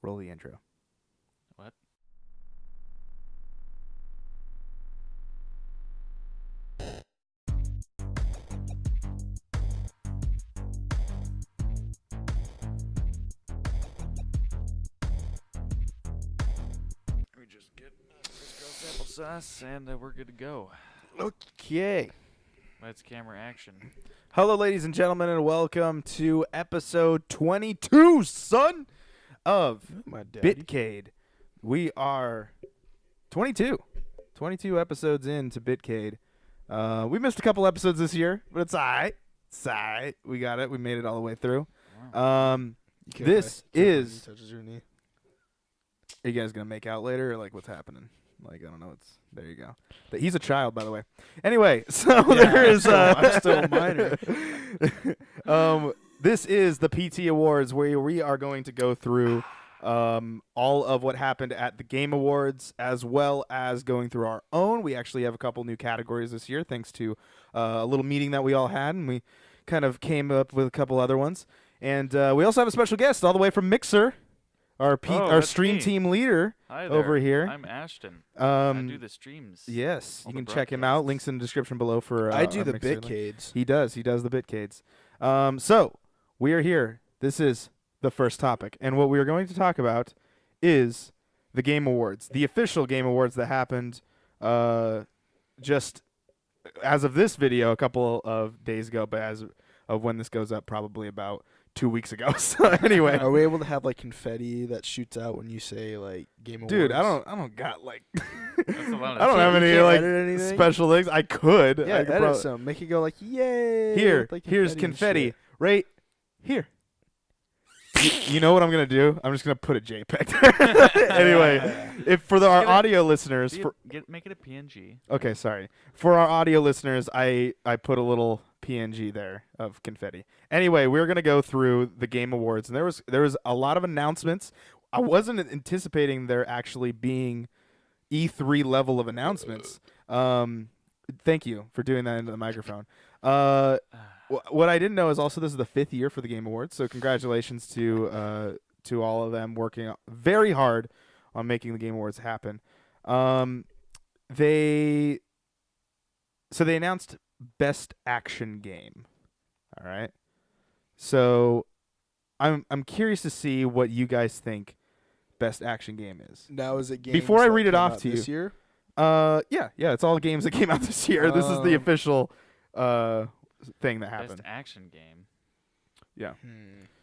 Roll the intro. What? We just get Crisco sample sauce and we're good to go. Okay. Let's camera action. Hello, ladies and gentlemen, and welcome to episode 22, son, of Bitcade. We are 22 episodes into Bitcade. We missed a couple episodes this year, but it's all right. It's all right. We got it. We made it all the way through. Wow. This is... touches your knee. Are you guys going to make out later, or, like, what's happening? Like, I don't know. There you go. He's a child, by the way. Anyway, so there is... I'm still a minor. This is the PT Awards, where we are going to go through all of what happened at the Game Awards, as well as going through our own. We actually have a couple new categories this year, thanks to a little meeting that we all had, and we kind of came up with a couple other ones. And we also have a special guest all the way from Mixer, our that's stream me. team leader. Hi there. over here. I'm Ashton. I do the streams. Yes, all you the can check him out. broadcasts. Links in the description below for I do our the Mixer link. Bitcades. He does the Bitcades. So we are here. This is the first topic, and what we are going to talk about is the Game Awards, the official Game Awards that happened just as of this video a couple of days ago, but as of when this goes up, probably about 2 weeks ago. So anyway, Are we able to have like confetti that shoots out when you say like Game Awards? dude, I don't got like That's a lot of I don't have You any can't like edit anything? special things. I could. Yeah, I could edit some. Make it go like yay. Here, with, like, here's and confetti shit. right here. You know what I'm gonna do? I'm just gonna put a JPEG. Anyway, if for our Get it- audio listeners, Make it a PNG. okay, sorry. For our audio listeners, I put a little PNG there of confetti. Anyway, we're gonna go through the Game Awards, and there was a lot of announcements. I wasn't anticipating there actually being E3 level of announcements. Thank you for doing that into the microphone. What I didn't know is also this is the 5th year for the Game Awards, so congratulations to all of them working very hard on making the Game Awards happen. They announced Best Action Game. All right, so I'm curious to see what you guys think Best Action Game is. Now is it games Before I that read it came off out to this you. year? Yeah, it's all games that came out this year. This is the official thing that happened. Best action game. Yeah.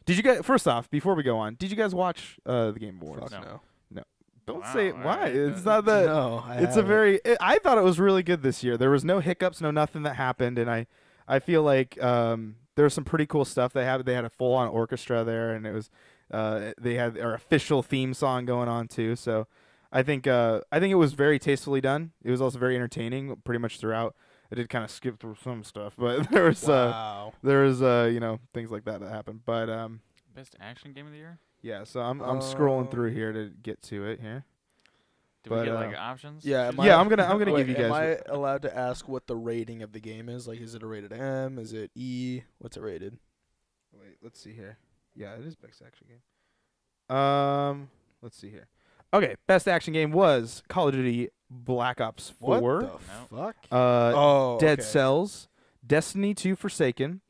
Did you guys? First off, before we go on, did you guys watch the Game Awards? Fuck No. no. Don't Wow, say all why. right. It's not that. No, It's a very. I thought it was really good this year. There was no hiccups, no nothing that happened, and I feel like there was some pretty cool stuff they had. They had a full on orchestra there, and it was they had their official theme song going on too. So I think it was very tastefully done. It was also very entertaining, pretty much throughout. I did kind of skip through some stuff, but there was wow. things like that happened. But Best action game of the year. yeah, so I'm scrolling through here to get to it here. Do But, we get like options? yeah, Choose am Yeah, I- I'm gonna Wait, give you guys. Am I allowed to ask what the rating of the game is? Like, is it a rated M? Is it E? What's it rated? Wait, let's see here. Yeah, it is best action game. Let's see here. Okay, best action game was Call of Duty Black Ops 4, What the No. fuck? Dead okay. Cells, Destiny 2 Forsaken,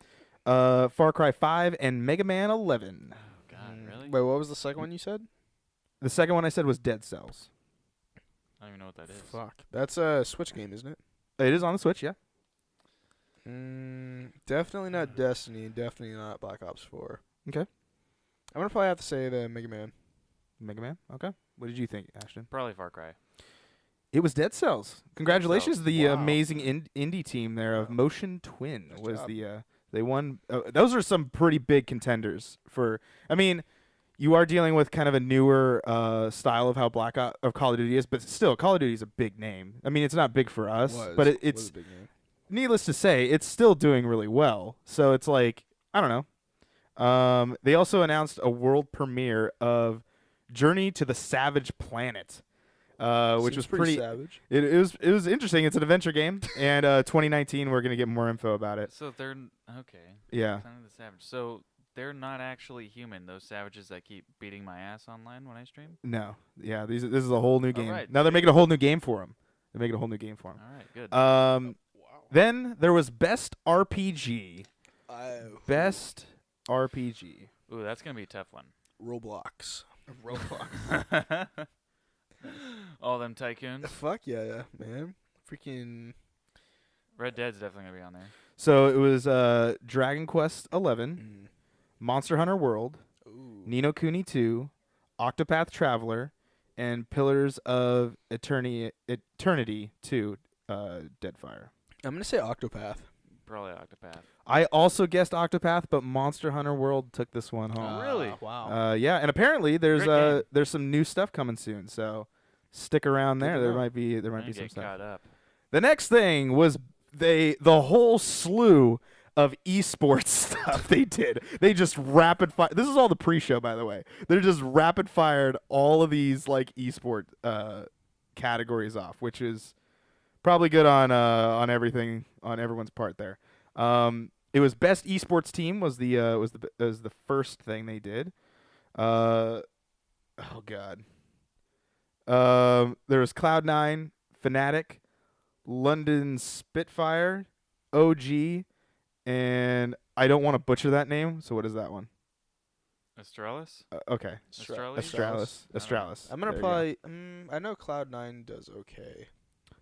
Far Cry 5, and Mega Man 11. Oh God, really? Wait, what was the second one you said? The second one I said was Dead Cells. I don't even know what that is. Fuck. That's a Switch game, isn't it? It is on the Switch, yeah. Definitely not Destiny. Definitely not Black Ops 4. Okay. I'm gonna probably have to say the Mega Man. Mega Man. Okay. What did you think, Ashton? Probably Far Cry. It was Dead Cells. Congratulations to the Wow. amazing indie team there of Wow. Motion Twin. Nice Was job. they won? Those are some pretty big contenders for. I mean, you are dealing with kind of a newer style of how of Call of Duty is, but still, Call of Duty is a big name. I mean, it's not big for us, but Was it's a big name. needless to say, it's still doing really well. So it's like, I don't know. They also announced a world premiere of Journey to the Savage Planet, which Seems was pretty pretty. savage. It was interesting. It's an adventure game, and 2019 we're gonna get more info about it. So they're okay. Yeah. Son of the Savage. So they're not actually human. Those savages that keep beating my ass online when I stream. No. Yeah, this is a whole new game. right, Now they're sweet. making a whole new game for him. They're making a whole new game for him. All right, good. Wow. Then there was Best RPG. Oh. Best RPG. Ooh, that's gonna be a tough one. Roblox. All them tycoons. Fuck yeah, man. Freaking. Red Dead's definitely gonna be on there. So it was Dragon Quest XI, Mm. Monster Hunter World, Ooh. Ni no Kuni 2, Octopath Traveler, and Pillars of Eternity 2, Deadfire. I'm gonna say Octopath. Probably Octopath. I also guessed Octopath, but Monster Hunter World took this one home. Really? Wow. Yeah, and apparently Great game. there's some new stuff coming soon, so stick around Good there. to There know. might be I'm gonna some get stuff. caught up. The next thing was the whole slew of esports stuff they did. They just rapid fire. This is all the pre-show, by the way. They're just rapid fired all of these like esport categories off, which is probably good on everything on everyone's part there. It was best esports team was the first thing they did. Oh god. There was Cloud9, Fnatic, London Spitfire, OG, and I don't want to butcher that name. So what is that one? Astralis? Okay, Astralis? Astralis. I'm gonna There you go. probably. I know Cloud9 does okay.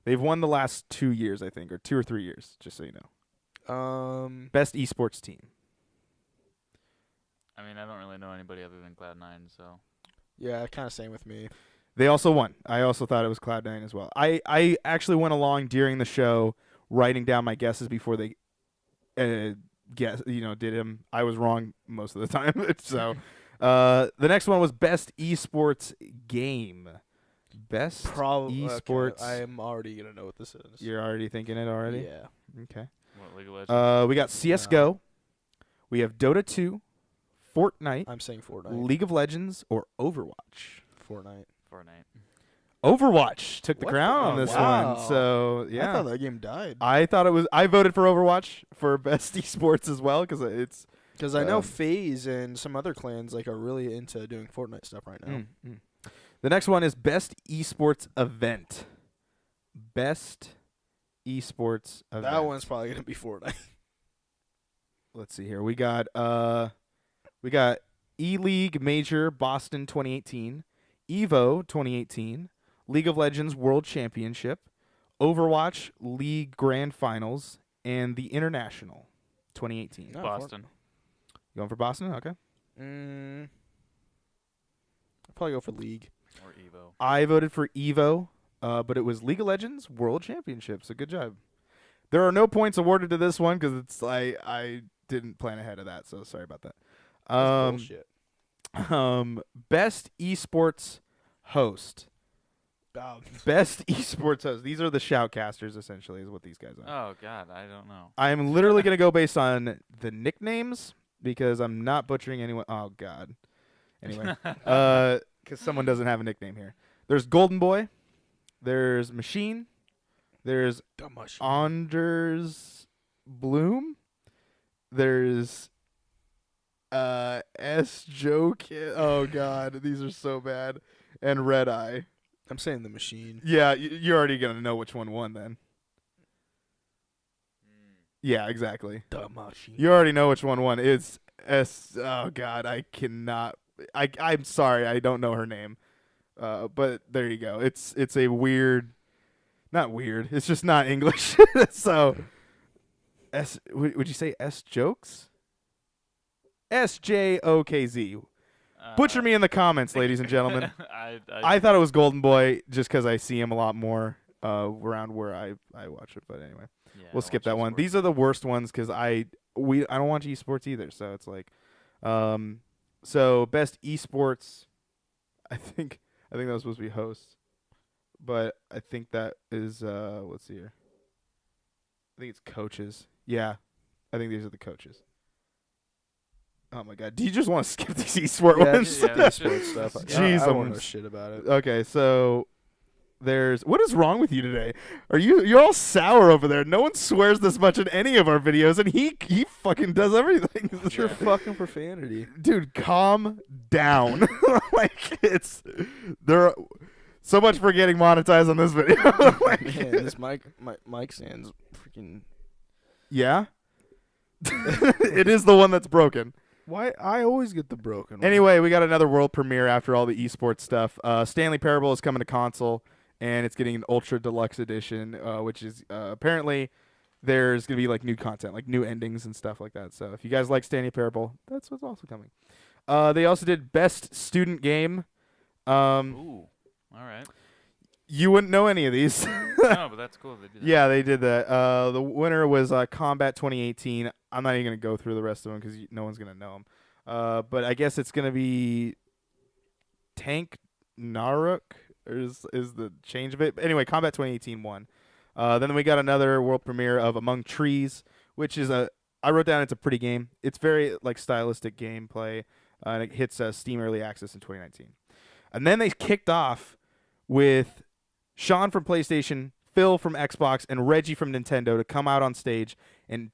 They've won the last 2 years, I think, or 2 or 3 years. Just so you know. Best esports team. I mean, I don't really know anybody other than Cloud9, so. Yeah, kind of same with me. They also won. I also thought it was Cloud9 as well. I actually went along during the show writing down my guesses before they did them. I was wrong most of the time. So the next one was best esports game. Best Probably esports. I'm already gonna know what this is. You're already thinking it already? Yeah. Okay. What, League of Legends? We got CS:GO. We have Dota 2, Fortnite, I'm saying Fortnite. League of Legends, or Overwatch. Fortnite. Fortnite. Overwatch took the What crown the- on this wow. one. So yeah, I thought that game died. I voted for Overwatch for best esports as well because it's Because I know Um, FaZe and some other clans are really into doing Fortnite stuff right now. The next one is best esports event. Best esports event. That one's probably gonna be Fortnite. Let's see here. We got E-League Major Boston 2018, Evo 2018, League of Legends World Championship, Overwatch League Grand Finals, and the International 2018. No, Boston. You going for Boston? Okay. I'll probably go for League. Or Evo. I voted for Evo, but it was League of Legends World Championship. So good job. There are no points awarded to this one because it's I didn't plan ahead of that. So sorry about that. That's bullshit. Best esports host. Best esports host. These are the shoutcasters, essentially, is what these guys are. Oh, God, I don't know. I'm literally going to go based on the nicknames because I'm not butchering anyone. Oh, God. Anyway, because someone doesn't have a nickname here. There's Golden Boy. There's Machine. There's Anders Bloom. There's S. Joe Kid. Oh, God. These are so bad. And Red Eye. I'm saying the Machine. Yeah, you're already going to know which one won then. Yeah, exactly. The Machine. You already know which one won. It's S. Oh, God. I cannot. I'm sorry. I don't know her name. But there you go. It's a weird. Not weird. It's just not English. So, would you say S Jokes? SJOKZ. Butcher me in the comments, ladies and gentlemen. I thought it was Golden Boy just because I see him a lot more around where I watch it. But anyway, we'll skip that one. These are the worst ones because I don't watch esports either. So it's like, so best esports. I think that was supposed to be hosts, but I think that is let's see here. I think it's coaches. Yeah, I think these are the coaches. Oh my God! Do you just want to skip these esport ones? Just esports stuff. Jeez, I don't know I'm- shit about it. Okay, so There's what is wrong with you today? You're all sour over there? No one swears this much in any of our videos, and he fucking does everything. It's your fucking profanity. Dude, calm down. Like it's there. So much for getting monetized on this video. Like, Man, this mic stand's freaking. yeah, it is the one that's broken. Why I always get the broken one. Anyway, we got another world premiere after all the esports stuff. Stanley Parable is coming to console, and it's getting an ultra deluxe edition, which is apparently there's gonna be like new content, like new endings and stuff like that. So if you guys like Stanley Parable, that's what's also coming. They also did best student game. Ooh. All right. You wouldn't know any of these. No, but that's cool. They did that. Yeah, they did that. The winner was Combat 2018. I'm not even gonna go through the rest of them because no one's gonna know them. But I guess it's gonna be Tank Naruk is the change of it. But anyway, Combat 2018 won. Then we got another world premiere of Among Trees, which is I wrote down it's a pretty game. It's very like stylistic gameplay, and it hits Steam Early Access in 2019. And then they kicked off with Sean from PlayStation, Phil from Xbox, and Reggie from Nintendo to come out on stage and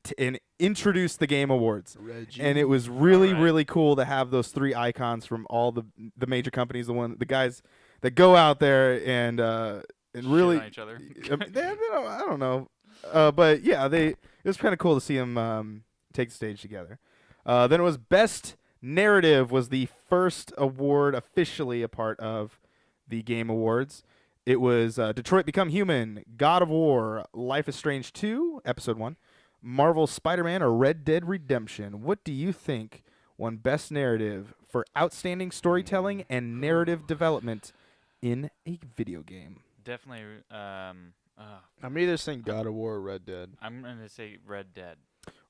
introduce the Game Awards. Reggie. And it was really, Alright. really cool to have those three icons from all the major companies, the guys that go out there and really Shit on each other. I don't know. But yeah, it was kind of cool to see them take the stage together. Then it was Best Narrative was the first award officially a part of the Game Awards. It was Detroit Become Human, God of War, Life is Strange 2, Episode 1, Marvel's Spider-Man, or Red Dead Redemption. What do you think won Best Narrative for outstanding storytelling and narrative development in a video game? Definitely. I'm either saying God of War or Red Dead. I'm gonna say Red Dead.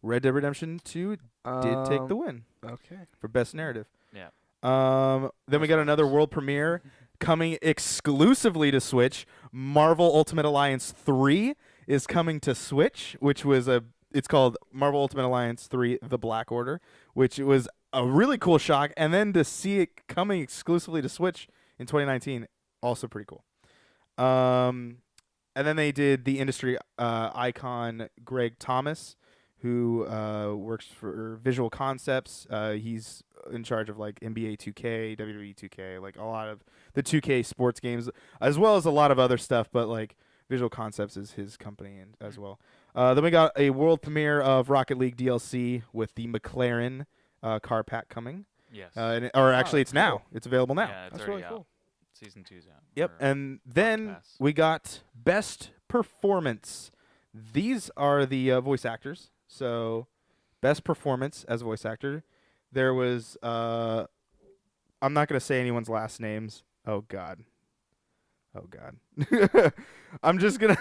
Red Dead Redemption 2 did take the win Okay. for Best Narrative. Yeah. Then we got another world premiere coming exclusively to Switch. Marvel Ultimate Alliance 3 is coming to Switch, which was it's called Marvel Ultimate Alliance 3 The Black Order, which was a really cool shock. And then to see it coming exclusively to Switch in 2019, also pretty cool. And then they did the industry icon Greg Thomas, who works for Visual Concepts. He's in charge of like NBA 2K, WWE 2K, like a lot of the 2K sports games, as well as a lot of other stuff. But like Visual Concepts is his company as well. Then we got a world premiere of Rocket League DLC with the McLaren car pack coming. Yes. It's now. cool. It's available now. Yeah, it's That's already really out. cool. Season 2's out. Yep. or And then Pass. we got Best Performance. These are the voice actors. So, Best Performance as a voice actor. There was, I'm not going to say anyone's last names. Oh, God. I'm just going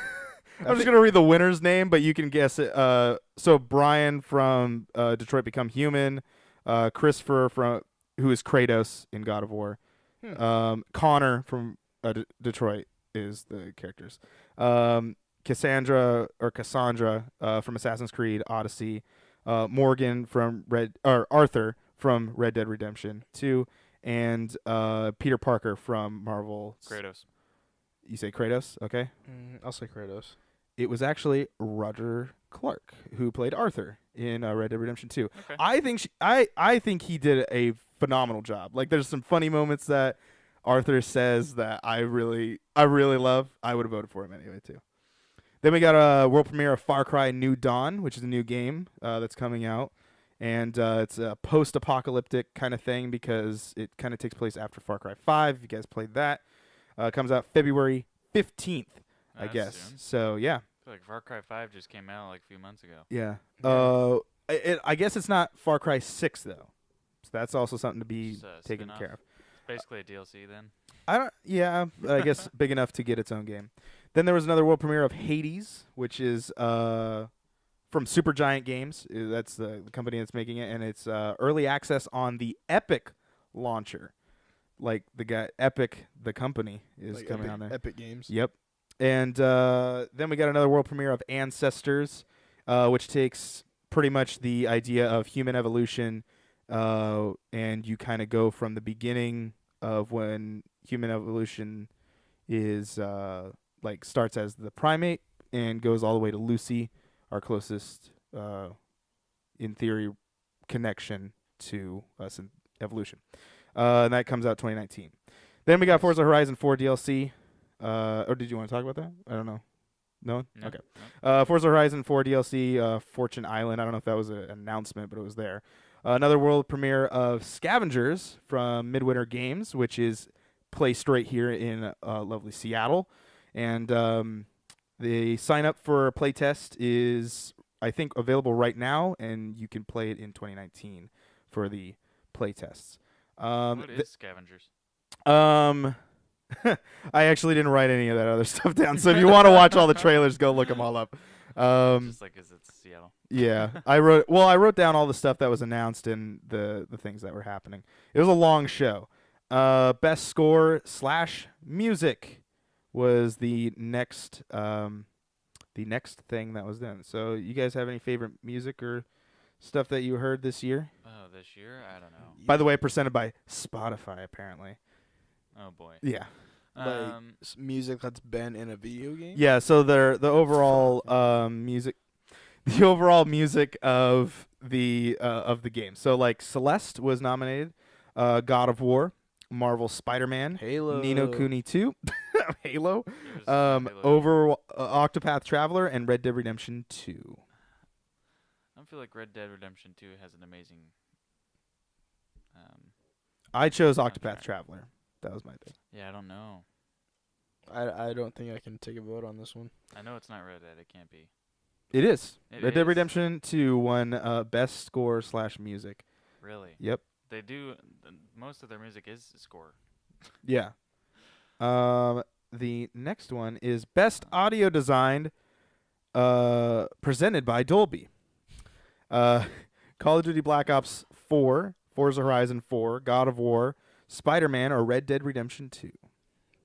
to read the winner's name, but you can guess it. So, Brian from Detroit Become Human. Christopher who is Kratos in God of War. Connor from Detroit is the characters. Cassandra from Assassin's Creed Odyssey. Morgan from Arthur from Red Dead Redemption 2, and Peter Parker from Marvel. Kratos. You say Kratos? Okay. I'll say Kratos. It was actually Roger Clark who played Arthur in Red Dead Redemption 2. Okay. I think he did a phenomenal job. Like there's some funny moments that Arthur says that I really love. I would have voted for him anyway too. Then we got a world premiere of Far Cry New Dawn, which is a new game that's coming out. And it's a post-apocalyptic kind of thing because it kind of takes place after Far Cry 5. If you guys played that. Comes out February 15th, I That's guess. soon. So, yeah. I feel like Far Cry 5 just came out like a few months ago. Yeah. Yeah. I guess it's not Far Cry 6, though. So that's also something to be Just a taken spin-off. care of. Basically a DLC then. I guess big enough to get its own game. Then there was another world premiere of Hades, which is from Supergiant Games. That's the company that's making it, and it's early access on the Epic launcher. Like the guy Epic, the company, is Like coming on there. Epic Games. Yep. And then we got another world premiere of Ancestors, which takes pretty much the idea of human evolution, and you kind of go from the beginning of when human evolution is like starts as the primate and goes all the way to Lucy, our closest, in theory, connection to us in evolution. And that comes out 2019. Then we got Forza Horizon 4 DLC. Or did you want to talk about that? I don't know. No? No, Okay. no. Forza Horizon 4 DLC, Fortune Island. I don't know if that was an announcement, but it was there. Another world premiere of Scavengers from Midwinter Games, which is placed right here in lovely Seattle. And the sign up for a playtest is, I think, available right now, and you can play it in 2019 for the playtests. What is Scavengers? I actually didn't write any of that other stuff down. So if you want to watch all the trailers, go look them all up. Just like, is it Seattle? Yeah, I wrote down all the stuff that was announced and the things that were happening. It was a long show. Best score / music was the next thing that was done. So you guys have any favorite music or stuff that you heard this year? Oh, this year? I don't know. By the way, presented by Spotify, apparently. Oh boy. Yeah. Like music that's been in a video game. Yeah, so the overall music, the overall music of the game. So like Celeste was nominated, God of War, Marvel Spider-Man, Halo, Ni no Kuni 2, Halo, There's no Halo over Octopath Traveler, and Red Dead Redemption 2. I feel like Red Dead Redemption 2 has an amazing. I chose Octopath Soundtrack. Traveler. That was my thing. Yeah, I don't know. I don't think I can take a vote on this one. I know it's not Red Dead. It can't be. It is. It Red Dead is? Redemption 2 won best score / music. Really? Yep. They do. Most of their music is score. Yeah. The next one is best audio designed, presented by Dolby. Call of Duty Black Ops 4, Forza Horizon 4, God of War, Spider-Man, or Red Dead Redemption 2.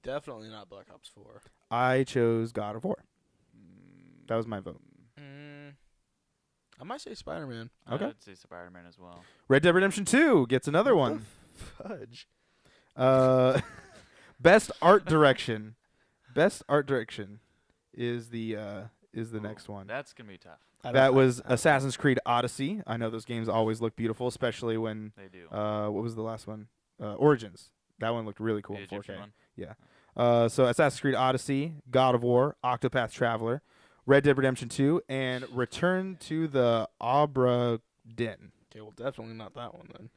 Definitely not Black Ops 4. I chose God of War. That was my vote. I might say Spider-Man. Okay. I would say Spider-Man as well. Red Dead Redemption 2 gets another one. Fudge. Best art direction. Best art direction is the next one. That's gonna be tough. That was Assassin's Creed Odyssey. I know those games always look beautiful, especially when They do. what was the last one? Origins. That one looked really cool The in 4K. Egyptian one? So Assassin's Creed Odyssey, God of War, Octopath Traveler, Red Dead Redemption 2, and Return to the Obra Dinn. Okay, well, definitely not that one then.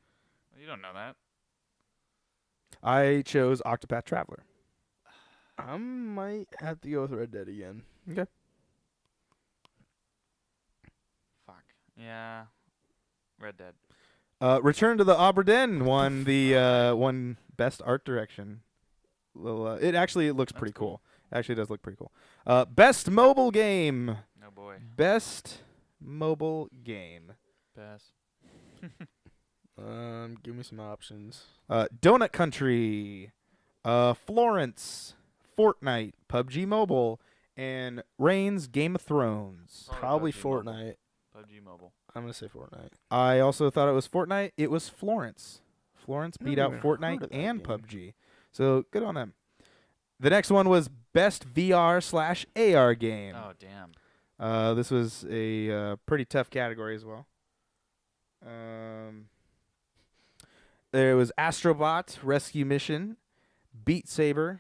Well, you don't know that. I chose Octopath Traveler. I might have to go with Red Dead again. Okay. Fuck. Yeah. Red Dead. Return to the Obra Dinn won the won best art direction. It actually looks That's pretty cool. cool. Actually does look pretty cool. Best mobile game. Oh boy. Best mobile game. Pass. Give me some options. Donut Country, Florence, Fortnite, PUBG Mobile, and Reigns Game of Thrones. Probably PUBG Mobile. Fortnite. PUBG Mobile. I'm gonna say Fortnite. I also thought it was Fortnite. It was Florence. Florence beat Never out even heard Fortnite of that and game. PUBG. So good on them. The next one was Best VR / AR game. Oh damn. This was a pretty tough category as well. There was Astrobot Rescue Mission, Beat Saber,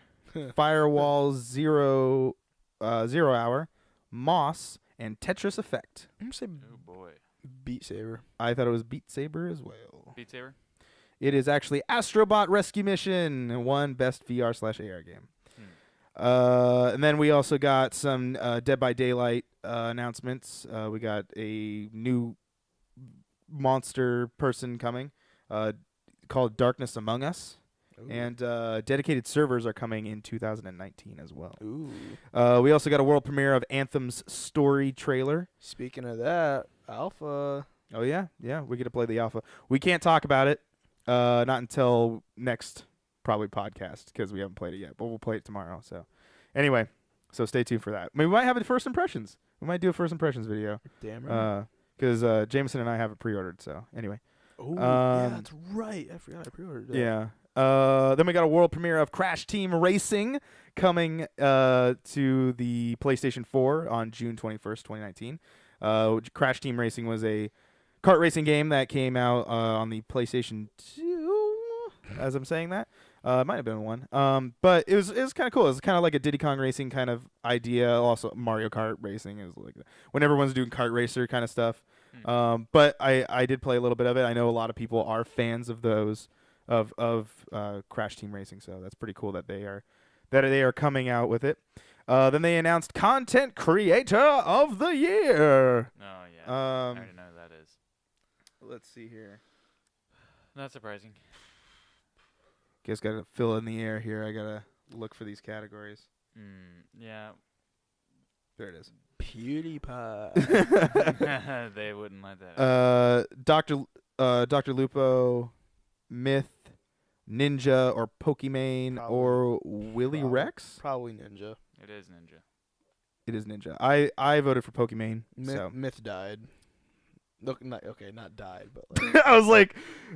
Firewall Zero Hour, Moss, and Tetris Effect. I'm gonna say Oh boy. Beat Saber. I thought it was Beat Saber as well. Beat Saber. It is actually Astrobot Rescue Mission, won Best VR / AR game. And then we also got some Dead by Daylight announcements. We got a new monster person coming called Darkness Among Us. Ooh. And dedicated servers are coming in 2019 as well. Ooh. We also got a world premiere of Anthem's story trailer. Speaking of that, Alpha. Oh, yeah. Yeah, we get to play the alpha. We can't talk about it. Not until next probably podcast because we haven't played it yet, but we'll play it tomorrow. So anyway, so stay tuned for that. I mean, we might have a first impressions. We might do a first impressions video Damn right. because Jameson and I have it pre-ordered. So anyway, Oh, yeah, that's right. I forgot I pre-ordered that. yeah. Then we got a world premiere of Crash Team Racing coming to the PlayStation 4 on June 21st, 2019. Crash Team Racing was a kart racing game that came out on the PlayStation 2, as I'm saying that. It might have been one. But it was kind of cool. It was kind of like a Diddy Kong Racing kind of idea. Also, Mario Kart Racing is like when everyone's doing kart racer kind of stuff. But I did play a little bit of it. I know a lot of people are fans of those of Crash Team Racing, so that's pretty cool that they are coming out with it. Then they announced Content Creator of the Year. Oh yeah. I already know who that is. Let's see here. Not surprising. Guess gotta fill in the air here. I gotta look for these categories. Yeah. There it is. PewDiePie. They wouldn't let that. Dr. Lupo, Myth, Ninja, or Pokimane, or Willy Rex. Probably Ninja. It is Ninja. It is Ninja. I voted for Pokimane. So. Myth died. Look, not died, but like. I was like,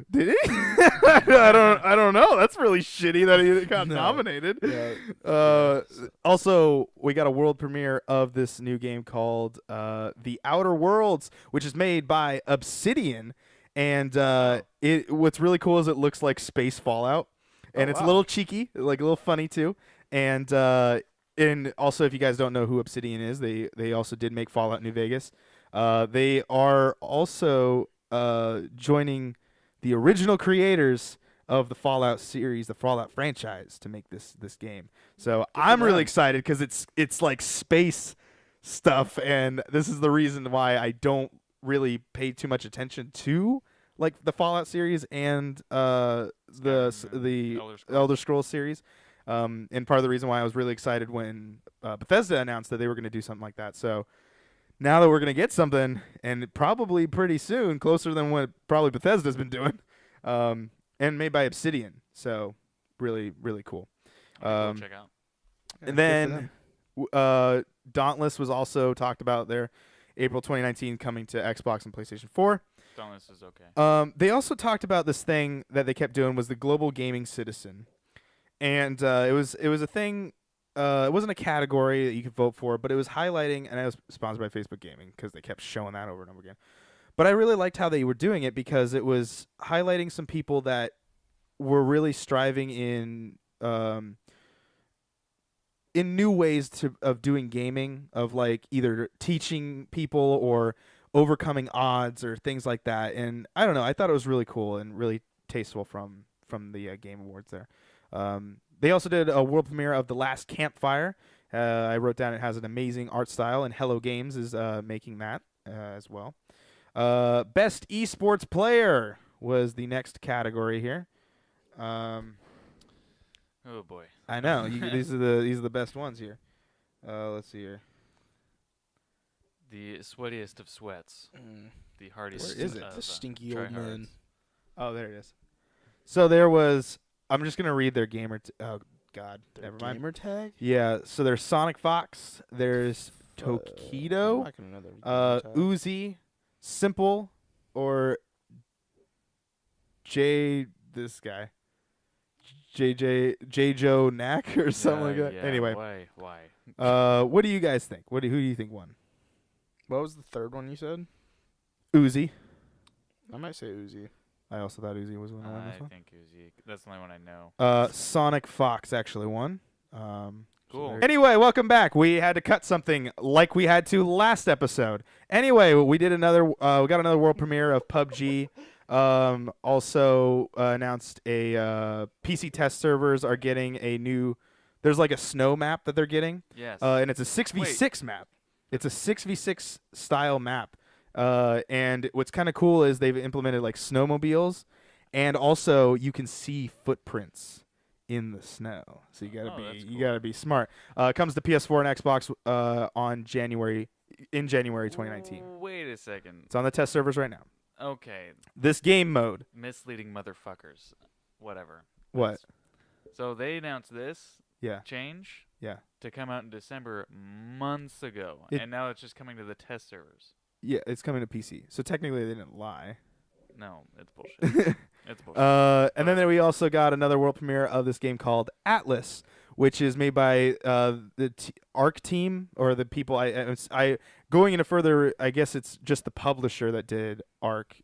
did he? I don't know. That's really shitty that he got nominated. Yeah. Also, we got a world premiere of this new game called The Outer Worlds, which is made by Obsidian, and what's really cool is it looks like space Fallout, and it's a little cheeky, like a little funny too, and also if you guys don't know who Obsidian is, they also did make Fallout New Vegas. They are also joining the original creators of the Fallout series, the Fallout franchise, to make this game. So I'm really excited because it's like space stuff, and this is the reason why I don't really pay too much attention to like the Fallout series and the Elder Scrolls series. And part of the reason why I was really excited when Bethesda announced that they were going to do something like that. So. Now that we're going to get something, and probably pretty soon, closer than what probably Bethesda's been doing, and made by Obsidian. So, really, really cool. Go check out. And then Dauntless was also talked about there. April 2019 coming to Xbox and PlayStation 4. Dauntless is okay. They also talked about this thing that they kept doing was the Global Gaming Citizen. And it was a thing... it wasn't a category that you could vote for, but it was highlighting, and it was sponsored by Facebook Gaming because they kept showing that over and over again. But I really liked how they were doing it because it was highlighting some people that were really striving in new ways of doing gaming, of like either teaching people or overcoming odds or things like that. And I don't know, I thought it was really cool and really tasteful from the Game Awards there. They also did a world premiere of The Last Campfire. I wrote down it has an amazing art style, and Hello Games is making that as well. Best esports player was the next category here. Oh boy, I know these are the best ones here. Let's see here. The sweatiest of sweats, the hardest. Where is it? Of, The stinky old man. Oh, there it is. So there was. I'm just gonna read their gamer. Oh God, never mind. Gamer tag. Yeah. So there's Sonic Fox. There's Tokido. Uzi, Simple, or this guy, J Joe Knack or something like that. Yeah, Anyway, why? What do you guys think? Who do you think won? What was the third one you said? Uzi. I might say Uzi. I also thought Uzi was one. I think Uzi. That's the only one I know. Sonic Fox actually won. Cool. Anyway, welcome back. We had to cut something like we had to last episode. Anyway, we did another. We got another world premiere of PUBG. Also announced a PC test servers are getting a new. There's like a snow map that they're getting. Yes. And it's a 6v6 map. It's a 6v6 style map. And what's kind of cool is they've implemented like snowmobiles, and also you can see footprints in the snow. So you gotta be smart. It comes to PS4 and Xbox in January 2019. Wait a second. It's on the test servers right now. Okay. This game mode. Misleading motherfuckers. Whatever. What? So they announced this Yeah. change Yeah. to come out in December months ago, and now it's just coming to the test servers. Yeah, it's coming to PC. So technically they didn't lie. No, it's bullshit. It's bullshit. And And then we also got another world premiere of this game called Atlas, which is made by the Arc team, or the people. I going into further, I guess it's just the publisher that did Arc.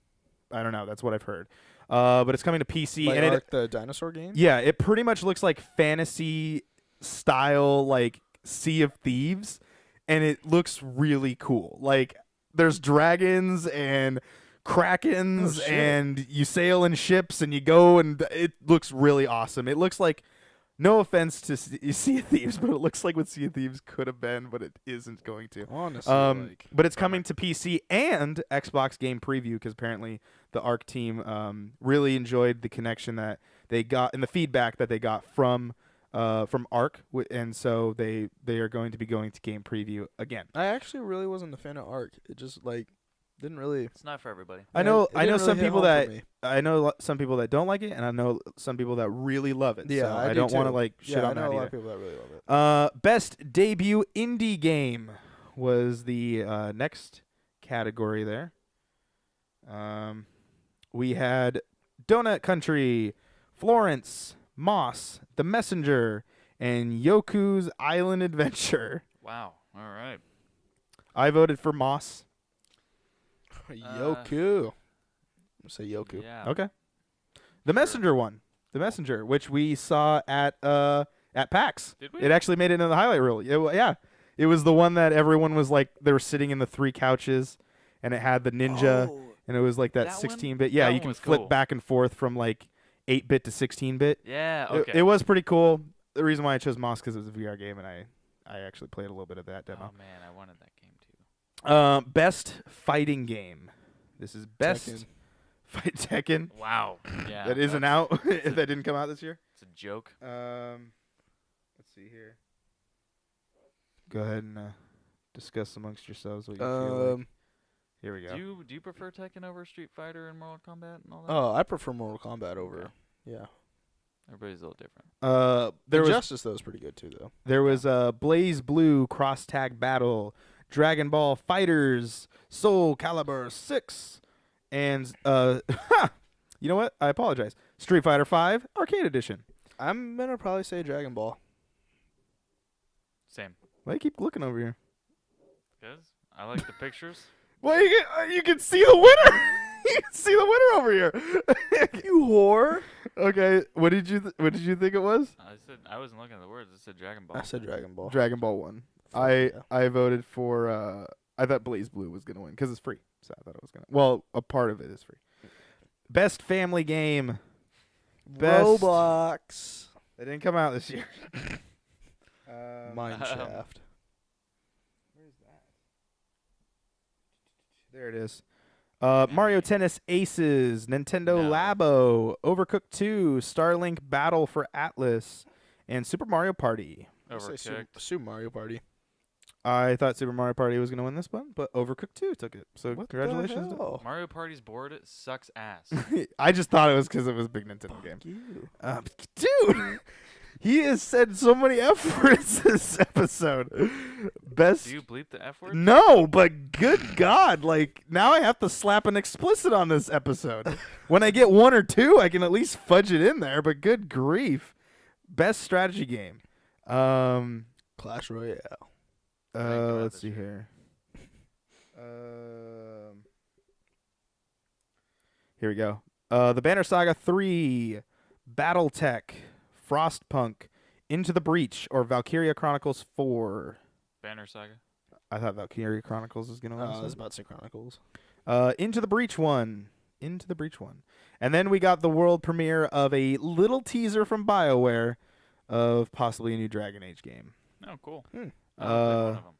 I don't know. That's what I've heard. But it's coming to PC. Like and Ark, the dinosaur game? Yeah, it pretty much looks like fantasy style, like Sea of Thieves, and it looks really cool. Like there's dragons and krakens, and you sail in ships, and you go, and it looks really awesome. It looks like, no offense to Sea of Thieves, but it looks like what Sea of Thieves could have been, but it isn't going to. Honestly, But it's coming to PC and Xbox Game Preview, because apparently the Arc team really enjoyed the connection that they got and the feedback that they got from Arc, and so they are going to be going to Game Preview again. I actually really wasn't a fan of Ark. It just didn't really. It's not for everybody. I know some hit people home that for me. I know some people that don't like it, and I know some people that really love it. Yeah, so I I do don't want to too. shit Yeah, on I know that a lot either. of people that really love it. Best debut indie game was the next category there. We had Donut Country, Florence, Moss, The Messenger, and Yoku's Island Adventure. Wow. All right. I voted for Moss. Yoku. I'm gonna say Yoku. Yeah. Okay. The Messenger won. The Messenger, which we saw at PAX. Did we? It actually made it into the highlight reel. Yeah. It was the one that everyone was like, they were sitting in the 3 couches, and it had the ninja, and it was like that That one? 16-bit. Yeah, That you one can was flip cool. back and forth from like 8-bit to 16-bit. Yeah. Okay. It was pretty cool. The reason why I chose Moss because it was a VR game, and I actually played a little bit of that demo. Oh man, I wanted that game too. Best fighting game. This is best Tekken. fight Tekken. Wow. Yeah. That isn't that's- out. That didn't come out this year. It's a joke. Let's see here. Go ahead and discuss amongst yourselves what you feel like. Here we go. Do you prefer Tekken over Street Fighter and Mortal Kombat and all that? Oh, I prefer Mortal Kombat over. Okay. Yeah. Everybody's a little different. There was Injustice though is pretty good too though. there was Blaze Blue Cross Tag Battle, Dragon Ball Fighters, Soul Calibur 6, and you know what? I apologize. Street Fighter 5 Arcade Edition. I'm gonna probably say Dragon Ball. Same. Why do you keep looking over here? Because I like the pictures. Well, you can see the winner. You can see the winner over here. You whore. Okay, what did you think it was? I wasn't looking at the words. I said Dragon Ball. I said Dragon Ball. Dragon Ball 1. Fuck yeah. I voted for I thought Blaze Blue was going to win because it's free. So I thought it was going to. Well, a part of it is free. Best family game. Best Roblox. They didn't come out this year. Mineshaft. Where's that? There it is. Mario Tennis Aces, Nintendo No. Labo, Overcooked 2, Starlink Battle for Atlas, and Super Mario Party. I say Overcooked. Super Mario Party. I thought Super Mario Party was going to win this one, but Overcooked 2 took it. So What the congratulations. to- hell? Mario Party's board sucks ass. I just thought it was because it was a big Nintendo game. You. Dude, he has said so many F words this episode. Best. Do you bleep the F word? No, but good God, like now I have to slap an explicit on this episode. When I get 1 or 2, I can at least fudge it in there. But good grief, best strategy game. Clash Royale. Let's this see year. here. Here we go. The Banner Saga 3, BattleTech, Frostpunk, Into the Breach, or Valkyria Chronicles 4. Banner Saga. I thought Valkyria Chronicles was gonna win. I this was one. about to say Chronicles. Into the Breach one. Into the Breach one. And then we got the world premiere of a little teaser from BioWare of possibly a new Dragon Age game. Oh, cool. Hmm. I don't think one of them.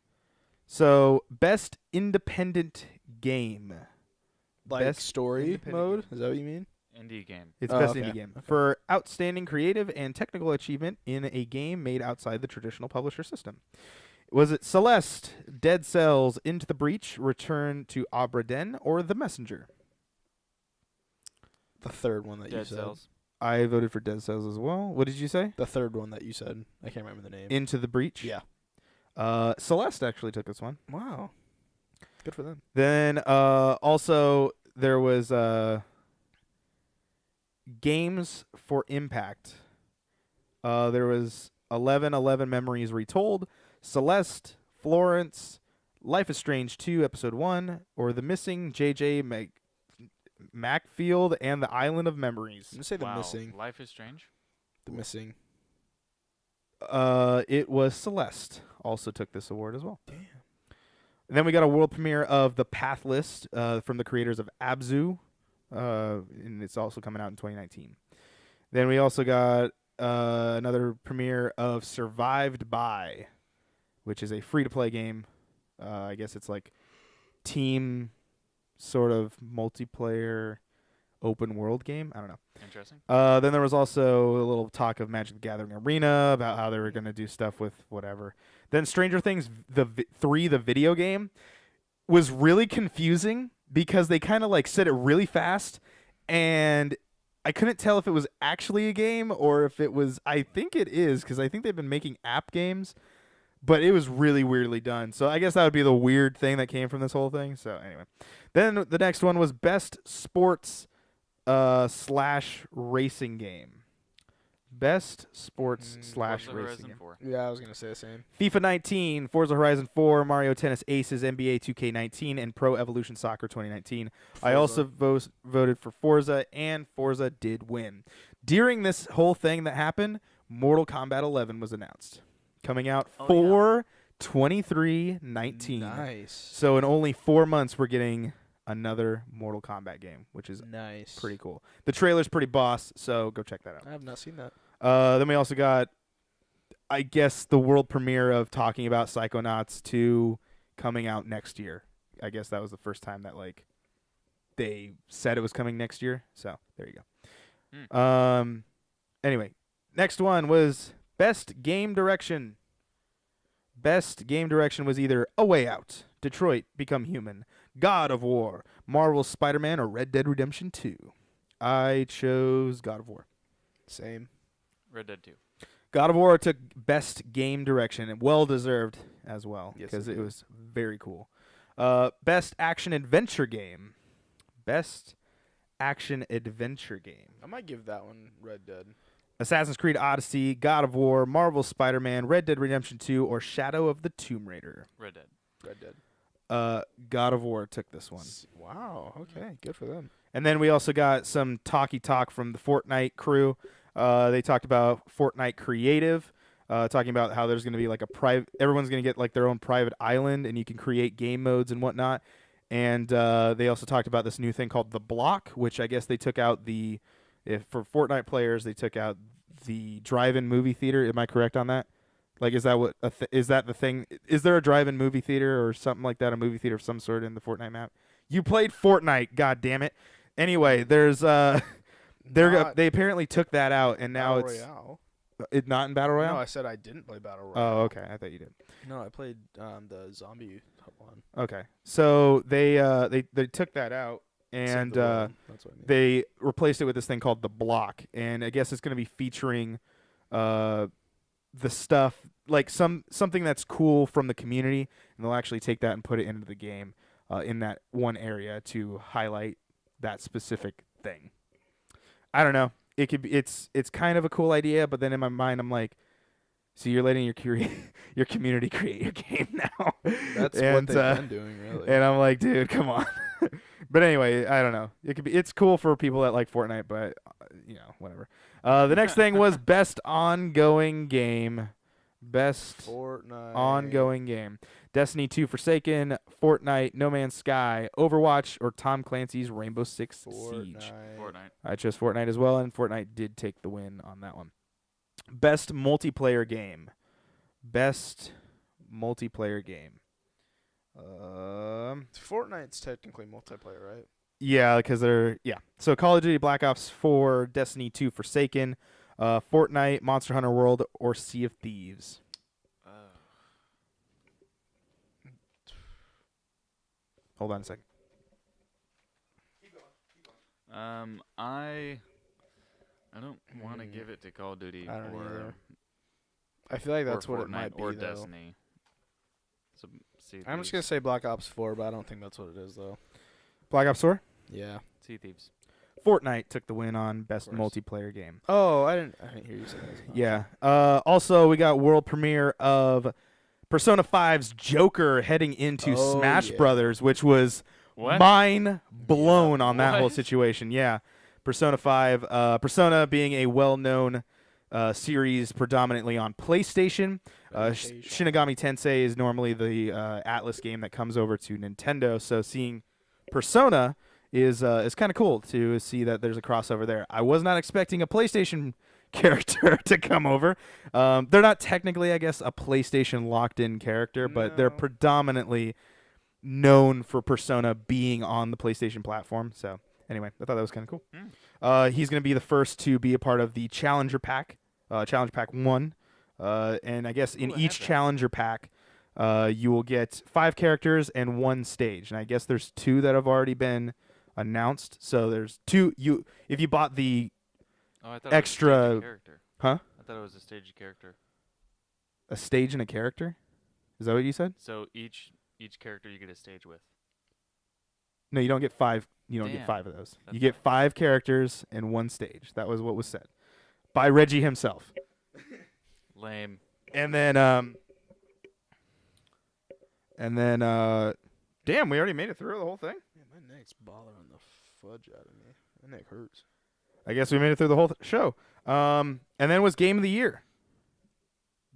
So, best independent game. Like Best story independent mode? Is that what you mean? Indie game. It's Oh, best okay. indie game. Okay. For outstanding creative and technical achievement in a game made outside the traditional publisher system. Was it Celeste, Dead Cells, Into the Breach, Return to Abra Den, or The Messenger? The third one that you Dead said. Cells. I voted for Dead Cells as well. What did you say? The third one that you said. I can't remember the name. Into the Breach? Yeah. Celeste actually took this one. Wow. Good for them. Then also there was games for Impact. There was 11 Memories Retold, Celeste, Florence, Life is Strange 2 Episode 1, or The Missing J.J. Macfield and the Island of Memories. I'm gonna say the Wow. missing. Life is Strange. The missing. It was Celeste. Also took this award as well. Damn. And then we got a world premiere of The Path List from the creators of Abzu, and it's also coming out in 2019. Then we also got another premiere of Survived By, which is a free-to-play game. I guess it's like team sort of multiplayer open world game. I don't know. Interesting. Then there was also a little talk of Magic the Gathering Arena about how they were going to do stuff with whatever. Then Stranger Things the video game, was really confusing because they kind of like said it really fast, and I couldn't tell if it was actually a game or if it was. I think it is because I think they've been making app games, but it was really weirdly done. So I guess that would be the weird thing that came from this whole thing. So anyway, then the next one was Best Sports / Racing Game. Best sports / Forza racing Horizon game. 4. Yeah, I was gonna say the same. FIFA 19, Forza Horizon 4, Mario Tennis Aces, NBA 2K19, and Pro Evolution Soccer 2019. I also voted for Forza, and Forza did win. During this whole thing that happened, Mortal Kombat 11 was announced, coming out for 23/19. Nice. So in only 4 months, we're getting another Mortal Kombat game, which is Nice. pretty cool. The trailer's pretty boss, so go check that out. I have not seen that. Then we also got, I guess, the world premiere of talking about Psychonauts 2 coming out next year. I guess that was the first time that like they said it was coming next year. So there you go. Anyway, next one was Best Game Direction. Best Game Direction was either A Way Out, Detroit Become Human, God of War, Marvel's Spider-Man, or Red Dead Redemption 2. I chose God of War. Same. Red Dead 2. God of War took Best Game Direction, and well-deserved as well, Yes, because it it did. was very cool. Best Action Adventure Game. Best Action Adventure Game. I might give that one Red Dead. Assassin's Creed Odyssey, God of War, Marvel's Spider-Man, Red Dead Redemption 2, or Shadow of the Tomb Raider. Red Dead. Red Dead. God of War took this one. Wow. Okay. Good for them. And then we also got some talk from the Fortnite crew. They talked about Fortnite Creative, talking about how there's going to be like a private, everyone's going to get like their own private island, and you can create game modes and whatnot. And they also talked about this new thing called the Block, which I guess they took out for Fortnite players, they took out the drive-in movie theater. Am I correct on that? Like, is that what is that the thing? Is there a drive-in movie theater or something like that? A movie theater of some sort in the Fortnite map? You played Fortnite, god damn it. Anyway, there's they apparently took that out, and now Battle it's Royale. it not in Battle Royale. No, I said I didn't play Battle Royale. Oh, okay. I thought you did. No, I played the zombie one. Okay, so they took that out, Save and the world. That's what I mean. they replaced it with this thing called the Block, and I guess it's going to be featuring the stuff like something that's cool from the community, and they'll actually take that and put it into the game in that one area to highlight that specific thing. I don't know. It could be it's kind of a cool idea, but then in my mind I'm like, so you're letting your community create your game now. That's what they've been doing, really. And I'm like, dude, come on. But anyway, I don't know. It's cool for people that like Fortnite, but whatever. The next thing was Best Ongoing Game. Best Fortnite. Ongoing Game. Destiny 2 Forsaken, Fortnite, No Man's Sky, Overwatch, or Tom Clancy's Rainbow Six Siege. Fortnite. I chose Fortnite as well, and Fortnite did take the win on that one. Best Multiplayer Game. Best Multiplayer Game. Fortnite's technically multiplayer, right? Yeah, because So Call of Duty Black Ops 4, Destiny 2 Forsaken, Fortnite, Monster Hunter World, or Sea of Thieves. Hold on a second. I don't want to give it to Call of Duty I don't or either. I feel like that's or what Fortnite it might be, or though. Destiny. So, Sea I'm just Thieves. gonna say Black Ops 4, but I don't think that's what it is, though. Black Ops 4? Yeah. Sea Thieves. Fortnite took the win on best course. multiplayer game. Oh, I didn't hear you say that. Yeah. Also, we got world premiere of Persona 5's Joker heading into Oh, Smash yeah. Brothers, which was What? mind blown on that whole What? situation. Yeah. Persona 5. Persona being a well-known series predominantly on PlayStation. Shinigami Tensei is normally the Atlas game that comes over to Nintendo. So seeing Persona is kind of cool to see that there's a crossover there. I was not expecting a PlayStation character to come over. They're not technically, I guess, a PlayStation locked-in character, but they're No. predominantly known for Persona being on the PlayStation platform. So anyway, I thought that was kind of cool. He's going to be the first to be a part of the Challenger Pack, Challenger Pack 1. And I guess in Ooh, I each have that. Challenger Pack, you will get 5 characters and 1 stage. And I guess there's 2 that have already been announced. So there's 2. If you bought the Oh, I thought extra- it was a stage character. Huh? I thought it was a stage character. a stage and a character, is that what you said? So each character you get a stage with. No, you don't get 5. You don't get Damn. 5 of those. That's You get 5 characters and 1 stage. That was what was said by Reggie himself. Lame. And then damn, we already made it through the whole thing. Man, my neck's bothering the fudge out of me. My neck hurts. I guess we made it through the whole show. And then was Game of the Year.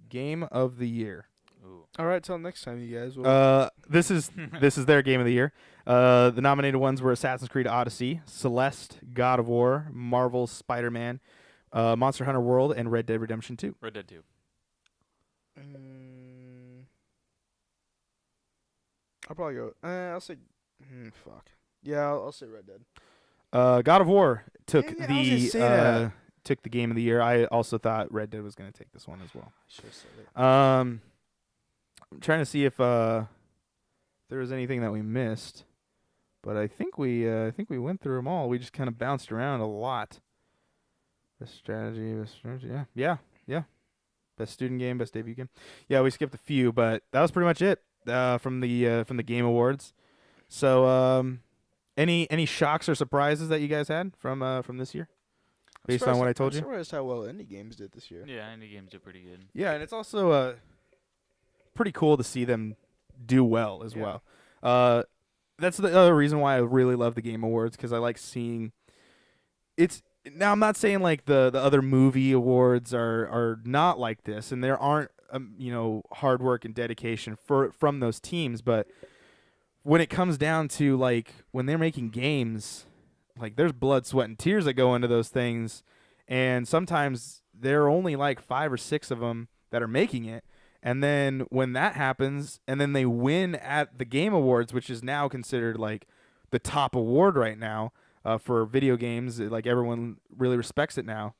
Game of the Year. Ooh. All right, till next time, you guys. We'll This is their Game of the Year. The nominated ones were Assassin's Creed Odyssey, Celeste, God of War, Marvel's Spider-Man, Monster Hunter World, and Red Dead Redemption 2. Red Dead 2. I'll probably go. I'll say. Fuck. Yeah, I'll say Red Dead. God of War took Dang it, I was gonna say that. took the Game of the Year. I also thought Red Dead was going to take this one as well. I should have said it. I'm trying to see if there was anything that we missed, but I think we went through them all. We just kind of bounced around a lot. Best strategy, yeah. Best student game, best debut game. Yeah, we skipped a few, but that was pretty much it from the Game Awards. So, any shocks or surprises that you guys had from this year, based on what I told I'm you? surprised how well indie games did this year. Yeah, indie games are pretty good. Yeah, and it's also pretty cool to see them do well as Yeah. well. That's the other reason why I really love the Game Awards, because I like seeing it's. Now I'm not saying like the other movie awards are not like this, and there aren't hard work and dedication from those teams, but when it comes down to like when they're making games, like there's blood, sweat, and tears that go into those things, and sometimes there are only like 5 or 6 of them that are making it. And then when that happens, and then they win at the Game Awards, which is now considered like the top award right now for video games, like everyone really respects it now.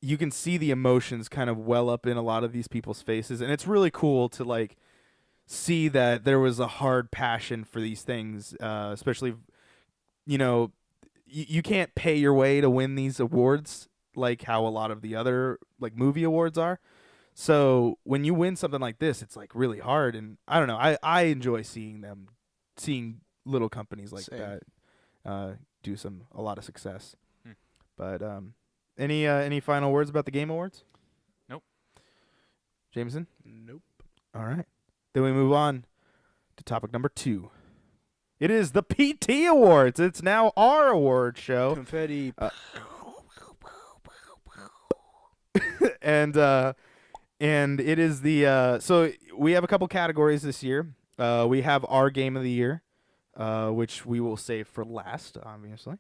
You can see the emotions kind of well up in a lot of these people's faces, and it's really cool to like see that there was a hard passion for these things, especially, you can't pay your way to win these awards like how a lot of the other like movie awards are. So when you win something like this, it's like really hard, and I don't know. I enjoy seeing little companies like Same. that do a lot of success. Hmm. But any final words about the Game Awards? Nope. Jameson? Nope. All right. Then we move on to topic number 2. It is the PT Awards. It's now our award show. Confetti. And it is the so we have a couple categories this year. We have our Game of the Year, which we will save for last, obviously.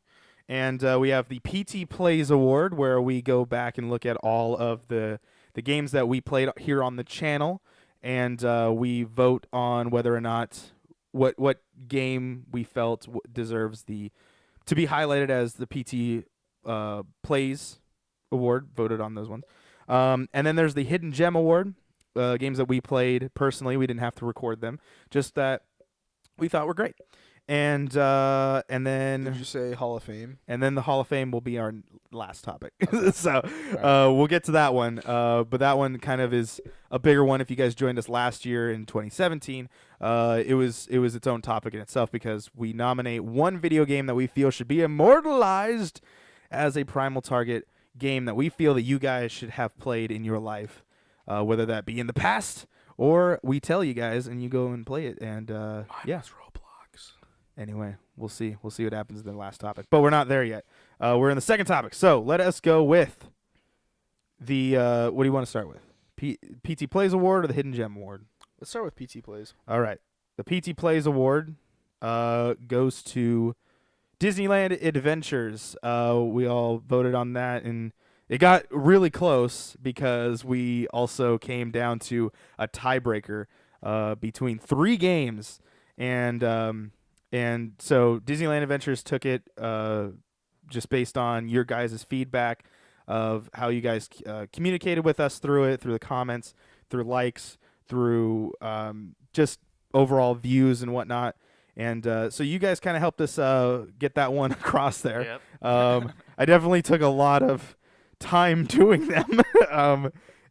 And we have the PT Plays Award, where we go back and look at all of the games that we played here on the channel, and we vote on whether or not what game we felt deserves to be highlighted as the PT Plays Award. Voted on those ones. And then there's the Hidden Gem Award, games that we played personally. We didn't have to record them, just that we thought were great. and Did then you say Hall of Fame? the Hall of Fame will be our last topic. So right. we'll get to that one. But that one kind of is a bigger one. If you guys joined us last year in 2017, it was its own topic in itself because we nominate one video game that we feel should be immortalized as a Primal Target game that we feel that you guys should have played in your life, whether that be in the past or we tell you guys and you go and play it. And yeah. Roblox. Anyway, we'll see. We'll see what happens in the last topic. But we're not there yet. We're in the second topic. So let us go with the what do you want to start with? PT Plays Award or the Hidden Gem Award? Let's start with PT Plays. All right. The PT Plays Award goes to Disneyland Adventures. We all voted on that, and it got really close because we also came down to a tiebreaker between 3 games, and so Disneyland Adventures took it just based on your guys' feedback of how you guys communicated with us through it, through the comments, through likes, through just overall views and whatnot. And so you guys kind of helped us get that one across there. Yep. I definitely took a lot of time doing them,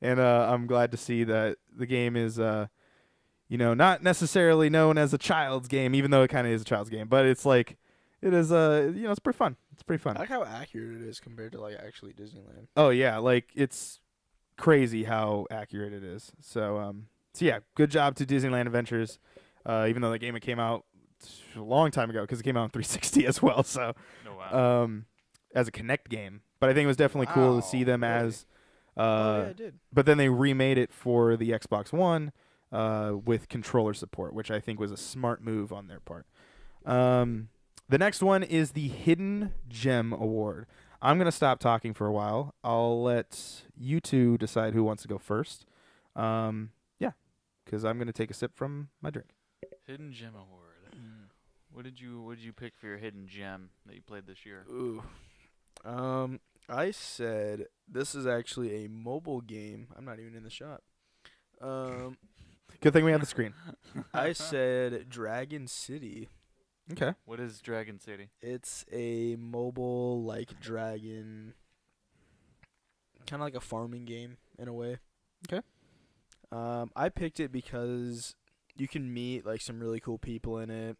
and I'm glad to see that the game is, not necessarily known as a child's game, even though it kind of is a child's game. But it's like, it is, it's pretty fun. It's pretty fun. I like how accurate it is compared to like actually Disneyland. Oh yeah, like it's crazy how accurate it is. So yeah, good job to Disneyland Adventures. Even though the game came out a long time ago because it came out on 360 as well. So Oh, wow. as a Kinect game, but I think it was definitely cool to see them Really? as. Oh yeah, I did. But then they remade it for the Xbox One with controller support, which I think was a smart move on their part. The next one is the Hidden Gem Award. I'm going to stop talking for a while. I'll let you two decide who wants to go first. Yeah, because I'm going to take a sip from my drink. Hidden Gem Award. What did you pick for your hidden gem that you played this year? Ooh. I said this is actually a mobile game. I'm not even in the shop. Good thing we have the screen. I said Dragon City. Okay. What is Dragon City? It's a mobile like dragon, kind of like a farming game in a way. Okay. I picked it because you can meet like some really cool people in it.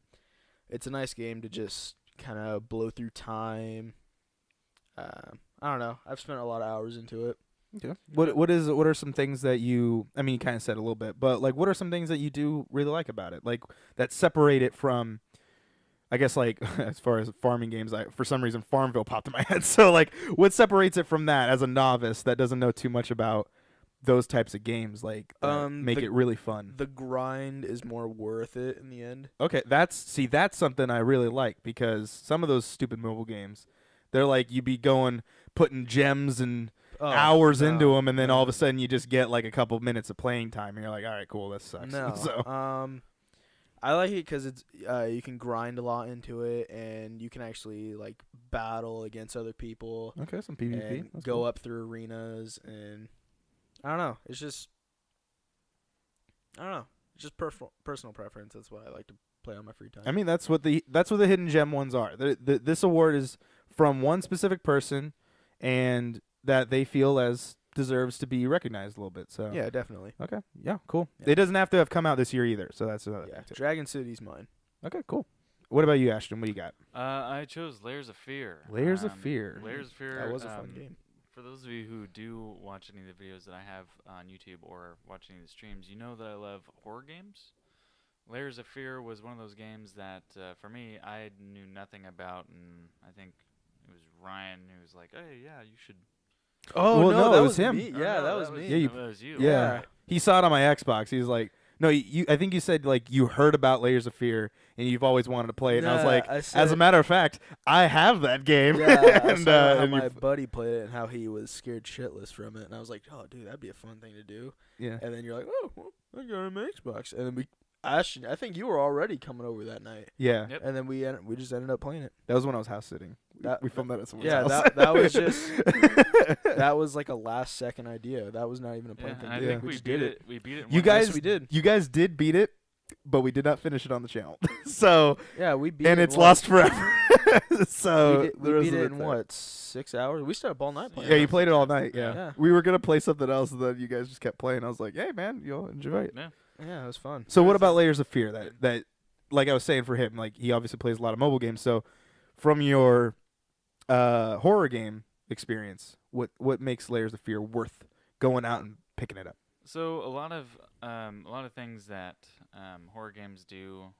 It's a nice game to just kind of blow through time. I don't know. I've spent a lot of hours into it. Okay. What are some things that you? I mean, you kind of said a little bit, but like, what are some things that you do really like about it? Like that separate it from, I guess, like as far as farming games, for some reason Farmville popped in my head. So like, what separates it from that as a novice that doesn't know too much about those types of games? Like, make it really fun. The grind is more worth it in the end. Okay, that's something I really like because some of those stupid mobile games, they're like you be putting gems and hours into them, and then all of a sudden you just get like a couple minutes of playing time, and you're like, all right, cool, this sucks. No. So I like it because it's you can grind a lot into it, and you can actually like battle against other people. Okay, some PvP. And That's go cool. up through arenas, and I don't know. It's just personal preference. That's what I like to play on my free time. I mean, that's what the hidden gem ones are. This award is from one specific person, and that they feel as deserves to be recognized a little bit. So Yeah, definitely. Okay. Yeah. Cool. Yeah. It doesn't have to have come out this year either. So that's another Yeah, thing too. Dragon City's mine. Okay. Cool. What about you, Ashton? What do you got? I chose Layers of Fear. Layers of Fear. Layers of Fear. That was a fun game. For those of you who do watch any of the videos that I have on YouTube or watch any of the streams, you know that I love horror games. Layers of Fear was one of those games that, for me, I knew nothing about, and I think it was Ryan who was like, "Hey, yeah, you should." Oh Well, no, that it was him. Me. Oh, Yeah, no, that was me. Yeah, you- that was you. Yeah. Right. He saw it on my Xbox. He was like, "No, you." I think you said like you heard about Layers of Fear and you've always wanted to play it. And I was Nah, like, I as a said- matter of fact, I have that game. Yeah, I and saw how and my you- buddy played it and how he was scared shitless from it, and I was like, "Oh, dude, that'd be a fun thing to do." yeah. And then you're like, "Oh, well, I got it on my Xbox," and then I think you were already coming over that night, Yeah. Yep. and then we just ended up playing it. That was when I was house sitting. That- we filmed that at someone's Yeah, house. that was just that was like a last second idea. That was not even a plan Yeah, thing. I to do. think we just beat did it. We beat it. in You one guys, Yes, we did. You guys did beat it, but we did not finish it on the channel. So Yeah, we beat and it. it's in what? lost forever. So We the rest beat of it it's in there. what, 6 hours? We stayed up all night playing. Yeah, Yeah, you played it all night. yeah. Yeah. Yeah. We were gonna play something else, and then you guys just kept playing. I was like, hey man, you'll enjoy it. Yeah. Yeah, it was fun. So It what was about a- Layers of Fear? That like I was saying for him, like he obviously plays a lot of mobile games. So from your horror game experience, what makes Layers of Fear worth going out and picking it up? So a lot of things that horror games do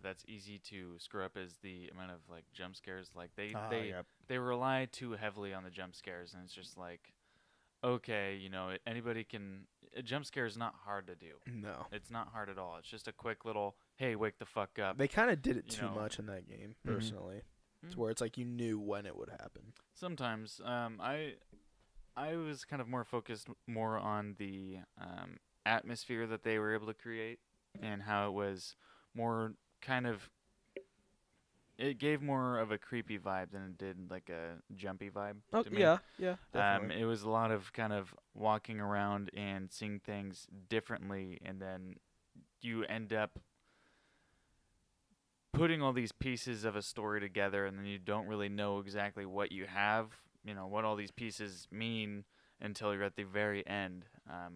that's easy to screw up is the amount of like jump scares. Like they rely too heavily on the jump scares, and it's just like, okay, anybody can. A jump scare is not hard to do. No. It's not hard at all. It's just a quick little, hey, wake the fuck up. They kind of did it You too know. much in that game, Mhm. personally. To Mm. where it's like you knew when it would happen. Sometimes I was kind of more focused more on the atmosphere that they were able to create and how it was more kind of it gave more of a creepy vibe than it did like a jumpy vibe Oh, to me. yeah, definitely. It was a lot of kind of walking around and seeing things differently, and then you end up putting all these pieces of a story together, and then you don't really know exactly what you have, what all these pieces mean until you're at the very end,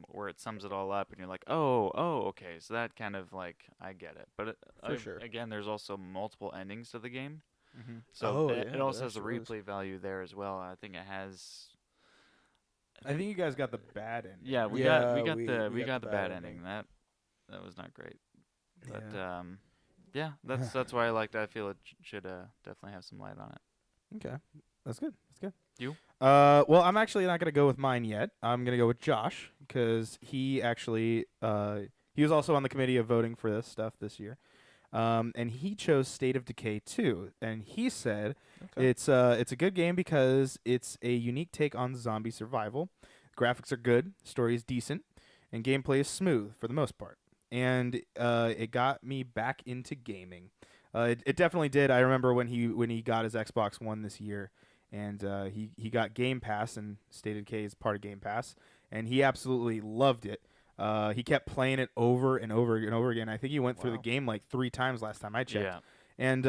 where it sums it all up, and you're like, oh, okay, so that kind of like I get it. But For sure. again, there's also multiple endings to the game, Mm-hmm. so Oh, it yeah, also there has a sure is. replay value there as well. I think it has. I think you guys got the bad end. Yeah, we Yeah, got the bad ending. That was not great. But Yeah. yeah, that's why I liked it. I feel it should definitely have some light on it. Okay, that's good. That's good. You? Well, I'm actually not gonna go with mine yet. I'm gonna go with Josh because he actually he was also on the committee of voting for this stuff this year, and he chose State of Decay 2, and he said Okay. it's a good game because it's a unique take on zombie survival. Graphics are good, story is decent, and gameplay is smooth for the most part. And it got me back into gaming. It definitely did. I remember when he got his Xbox One this year, and he got Game Pass, and State of Decay is part of Game Pass, and he absolutely loved it. He kept playing it over and over and over again. I think he went through the Wow. game like 3 times last time I checked. Yeah. And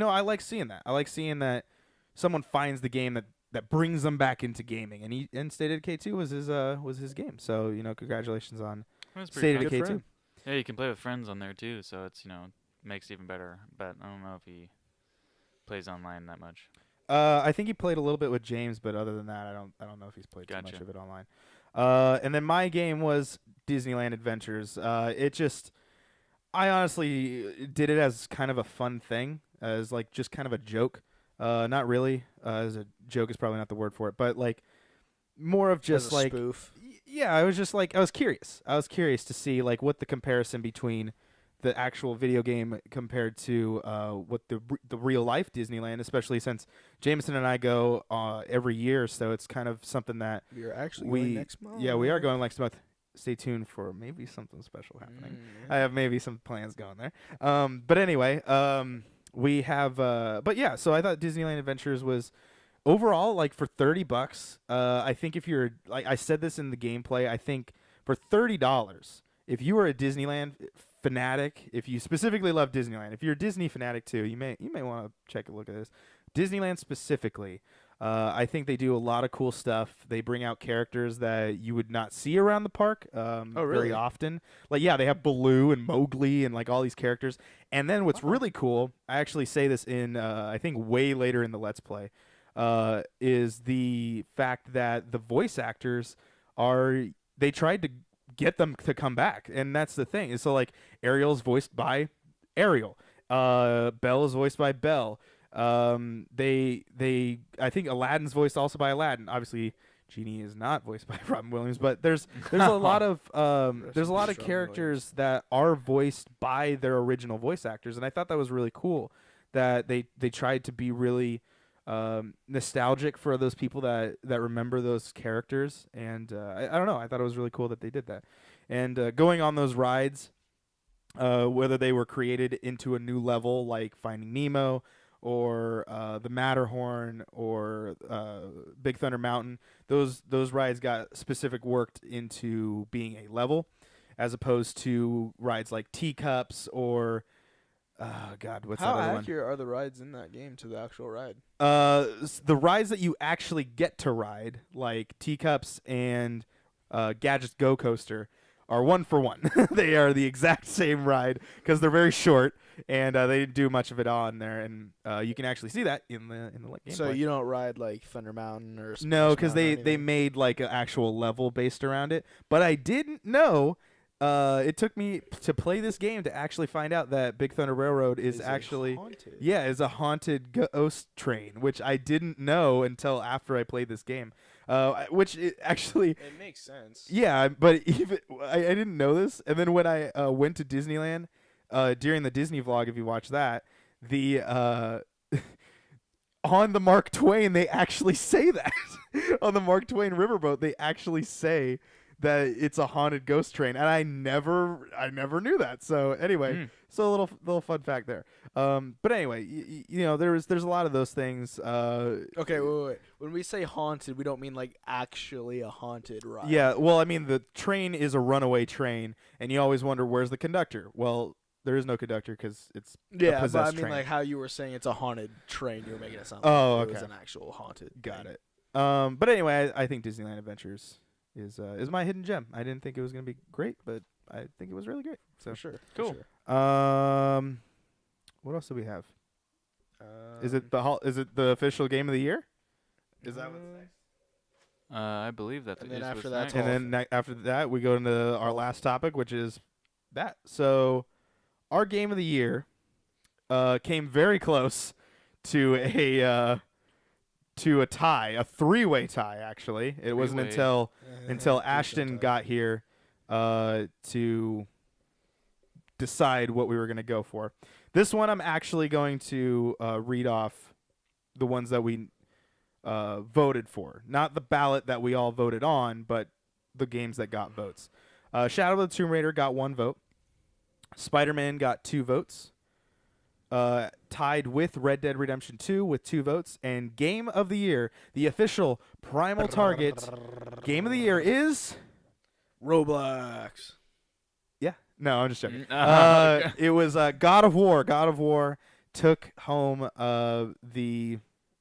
I like seeing that. I like seeing that someone finds the game that brings them back into gaming. And State of Decay 2 was his game. So congratulations on That's State of pretty fun. Decay for 2. him. Yeah, you can play with friends on there too, so it's makes it even better. But I don't know if he plays online that much. I think he played a little bit with James, but other than that, I don't know if he's played too much Gotcha. of it online. And then my game was Disneyland Adventures. I honestly did it as kind of a fun thing, as like just kind of a joke. Not really, as a joke is probably not the word for it, but like more of just As a like spoof. yeah, I was just like I was curious. I was curious to see like what the comparison between the actual video game compared to what the real life Disneyland, especially since Jameson and I go every year, so it's kind of something that We are actually we going next month. yeah we are going next month. Stay tuned for maybe something special happening. I have maybe some plans going there. But anyway, we have but yeah, so I thought Disneyland Adventures was overall like for $30. I think if you're like I said this in the gameplay, I think for $30, if you are a Disneyland fanatic, if you specifically love Disneyland, if you're a Disney fanatic too, you may want to check a look at this. Disneyland specifically, I think they do a lot of cool stuff. They bring out characters that you would not see around the park very really? often. Like, yeah, they have Baloo and Mowgli and like all these characters. And then what's really cool, I actually say this in I think way later in the Let's Play, is the fact that the voice actors they tried to get them to come back, and that's the thing. So like Ariel's voiced by Ariel, Belle is voiced by Belle. I think Aladdin's voiced also by Aladdin. Obviously, Genie is not voiced by Robin Williams, but there's a lot of there's a lot of Robin characters that are voiced by their original voice actors, and I thought that was really cool that they tried to be really nostalgic for those people that remember those characters, and I don't know, I thought it was really cool that they did that, and going on those rides, whether they were created into a new level like Finding Nemo or the Matterhorn or Big Thunder Mountain, those rides got specific worked into being a level. as opposed to rides like Teacups or God, what's How that other one? accurate are the rides in that game to the actual ride? The rides that you actually get to ride, like Teacups and Gadget's Go Coaster, are one for one. They are the exact same ride because they're very short and they didn't do much of it on there, and you can actually see that in the gameplay. So you don't ride like Thunder Mountain or Splash No, because Mountain or they anything? made like an actual level based around it. But I didn't know. It took me to play this game to actually find out that Big Thunder Railroad is actually haunted. is a haunted ghost train, which I didn't know until after I played this game. Which it actually It makes sense. yeah, but even I didn't know this. And then when I went to Disneyland during the Disney vlog, if you watch that, the on the Mark Twain, they actually say that. On the Mark Twain riverboat, they actually say that it's a haunted ghost train, and I never knew that. So anyway, so a little fun fact there. But anyway, you know, there's a lot of those things. Okay, wait. When we say haunted, we don't mean like actually a haunted ride. Yeah, well, I mean, the train is a runaway train, and you always wonder where's the conductor. Well, there is no conductor because it's a Yeah, but I possessed mean train. like how you were saying it's a haunted train. You were making it sound Oh, like it was okay. an actual haunted. Got thing. it. But anyway, I think Disneyland Adventures is my hidden gem. I didn't think it was gonna be great, but I think it was really great. So For sure. Cool. For sure. What else do we have? Is it the official game of the year? Is that what's next? I believe that And then is after what's that, next. And then after that, we go into our last topic, which is that. So, our game of the year came very close to a tie, a three-way tie. Actually, it wasn't Three-way. until Ashton got here to decide what we were going to go for. This one, I'm actually going to read off the ones that we voted for, not the ballot that we all voted on, but the games that got votes. Shadow of the Tomb Raider got 1 vote. Spider-Man got 2 votes. Tied with Red Dead Redemption 2 with 2 votes. And Game of the Year, the official Primal Target Game of the Year is... Roblox. Yeah. No, I'm just joking. Okay. It was God of War. God of War took home the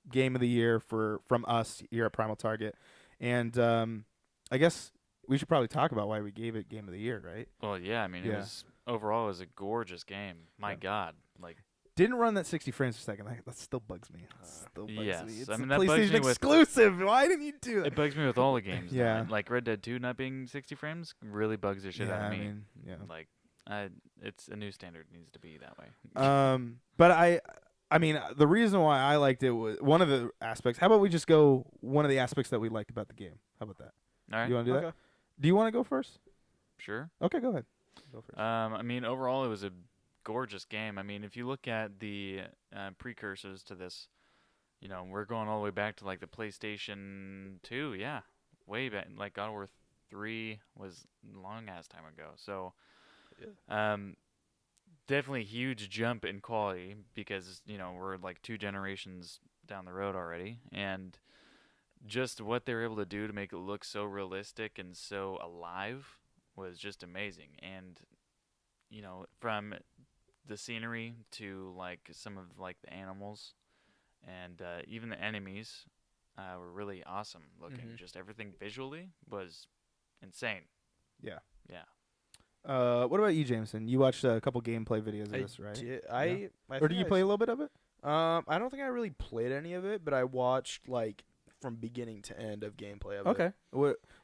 Game of the Year from us here at Primal Target. And I guess we should probably talk about why we gave it Game of the Year, right? Well, yeah. I mean, Yeah. it was overall it was a gorgeous game. My Yeah. God, like Didn't run that 60 frames per second. That still bugs me. yes. It's I a mean, that bugs PlayStation me with exclusive. Why didn't you do that? it bugs me with all the games. now. Yeah. Like Red Dead 2 not being 60 frames really bugs the shit out Yeah, of I me. mean, yeah. Like, it's a new standard. Needs to be that way. But I mean, the reason why I liked it was one of the aspects. How about we just go one of the aspects that we liked about the game? How about that? All right. You want to do that? Okay. Do you want to go first? Sure. Okay, go ahead. Go first. I mean, overall, it was a gorgeous game. I mean, if you look at the precursors to this, you know, we're going all the way back to like the PlayStation 2. Yeah, way back. Like God of War 3 was long ass time ago. So, definitely a huge jump in quality because you know we're like 2 generations down the road already, and just what they were able to do to make it look so realistic and so alive was just amazing. And you know, from the scenery to like some of like the animals and even the enemies were really awesome looking. Mhm. Just everything visually was insane. Yeah. Yeah. What about you, Jameson? You watched a couple gameplay videos of I this, right? did. Yeah. I Or did you play a little bit of it? I don't think I really played any of it, but I watched like from beginning to end of gameplay of it. Okay.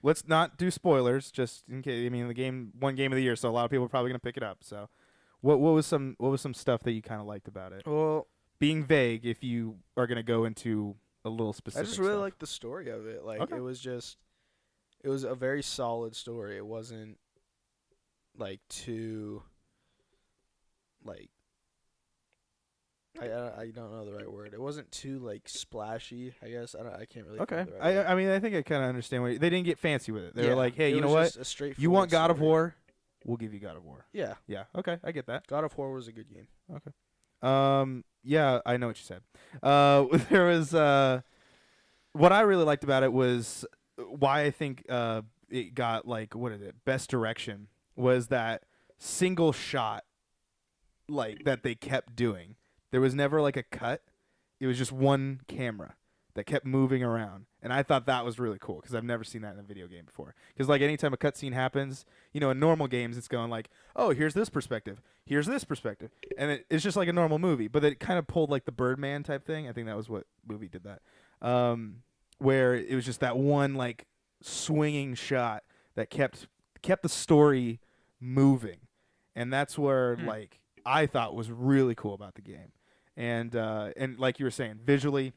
Let's not do spoilers, just in case. I mean, one game of the year, so a lot of people are probably gonna pick it up. So, what was some stuff that you kind of liked about it? Well, Being vague, if you are gonna go into a little specific. I just really stuff. liked the story of it. Like Okay. it was a very solid story. It wasn't like too like I don't know the right word. It wasn't too like splashy. I guess I can't really. Okay. Think of the right word. I mean, I think I kind of understand what they didn't get fancy with it. They were like, hey, it you know was what? just a straightforward You want God of story. War? We'll give you God of War. Yeah, Yeah. Okay, I get that. God of War was a good game. Yeah, I know what you said. There was what I really liked about it was why I think it got like what is it? Best direction was that single shot like that they kept doing. There was never like a cut. It was just one camera that kept moving around. And I thought that was really cool because I've never seen that in a video game before. Because like anytime a cutscene happens, you know, in normal games it's going like, oh, here's this perspective, here's this perspective, and it's just like a normal movie. But it kind of pulled like the Birdman type thing. I think that was what movie did that, where it was just that one like swinging shot that kept the story moving, and that's where like I thought was really cool about the game, and like you were saying, visually,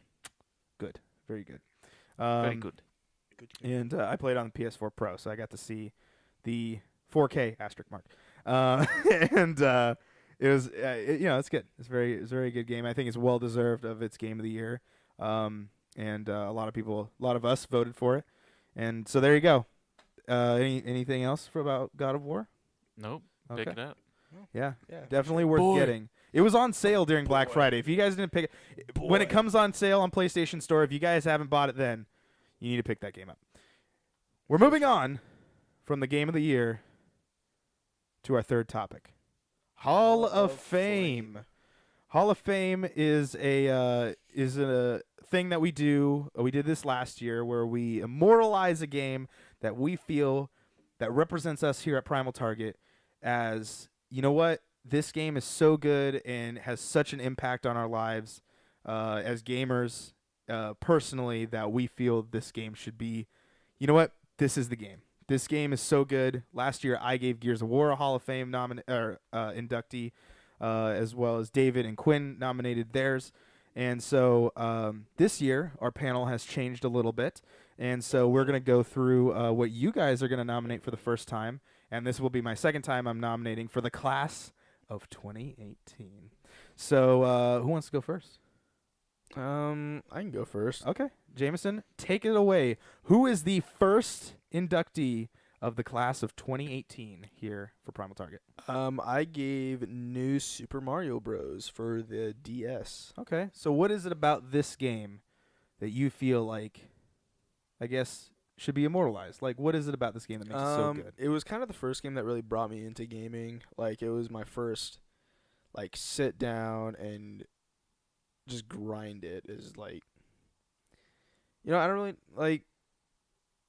good, very good. Very good. And I played on the PS4 Pro, so I got to see the 4K asterisk mark, and it was you know, it's good. It's a very good game. I think it's well deserved of its game of the year, and a lot of us voted for it, and so there you go. Anything else about God of War? Nope. Okay. Pick it up. Yeah, Yeah, for definitely sure. worth getting. It was on sale during Black Friday. If you guys didn't pick it, when it comes on sale on PlayStation Store, if you guys haven't bought it then, you need to pick that game up. We're moving on from the game of the year to our third topic. Hall of Fame. Hall of Fame is a thing that we do. We did this last year where we immortalize a game that we feel that represents us here at Primal Target as, you know what, this game is so good and has such an impact on our lives as gamers personally that we feel this game should be, you know what, this is the game. This game is so good. Last year I gave Gears of War a Hall of Fame inductee, as well as David and Quinn nominated theirs. And so this year our panel has changed a little bit. And so we're going to go through what you guys are going to nominate for the first time. And this will be my second time I'm nominating for the class of 2018. So who wants to go first? I can go first. Okay. Jameson, take it away. Who is the first inductee of the class of 2018 here for Primal Target? I gave New Super Mario Bros. For the DS. Okay. So what is it about this game that you feel like, I guess, should be immortalized? Like, what is it about this game that makes it so good? It was kind of the first game that really brought me into gaming. Like, it was my first, like, sit down and just grind it. Is like, you know, I don't really, like,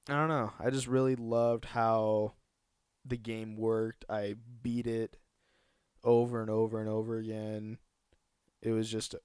I don't know. I just really loved how the game worked. I beat it over and over and over again. It was just,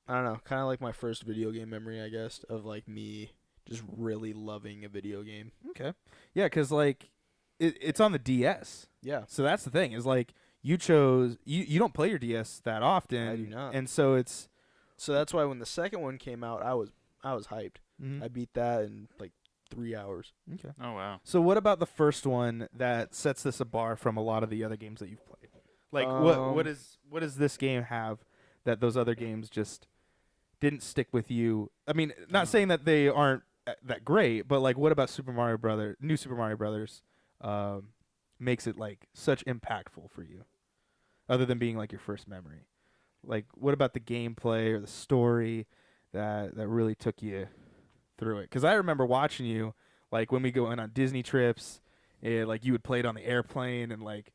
I don't know, kind of like my first video game memory, I guess, of, like, me just really loving a video game. Okay. Yeah, because, like, it's on the DS. Yeah. So that's the thing, is, like, you chose, you don't play your DS that often. I do not. And so it's. So that's why when the second one came out, I was hyped. Mhm. I beat that in, like, 3 hours. Okay. Oh wow. So what about the first one that sets this a bar from a lot of the other games that you've played? Like, what does this game have that those other games just didn't stick with you? I mean, not saying that they aren't that great, but like, what about New Super Mario Brothers, makes it like such impactful for you, other than being like your first memory? Like, what about the gameplay or the story that really took you through it? Because I remember watching you, like, when we go on Disney trips, like, you would play it on the airplane, and like,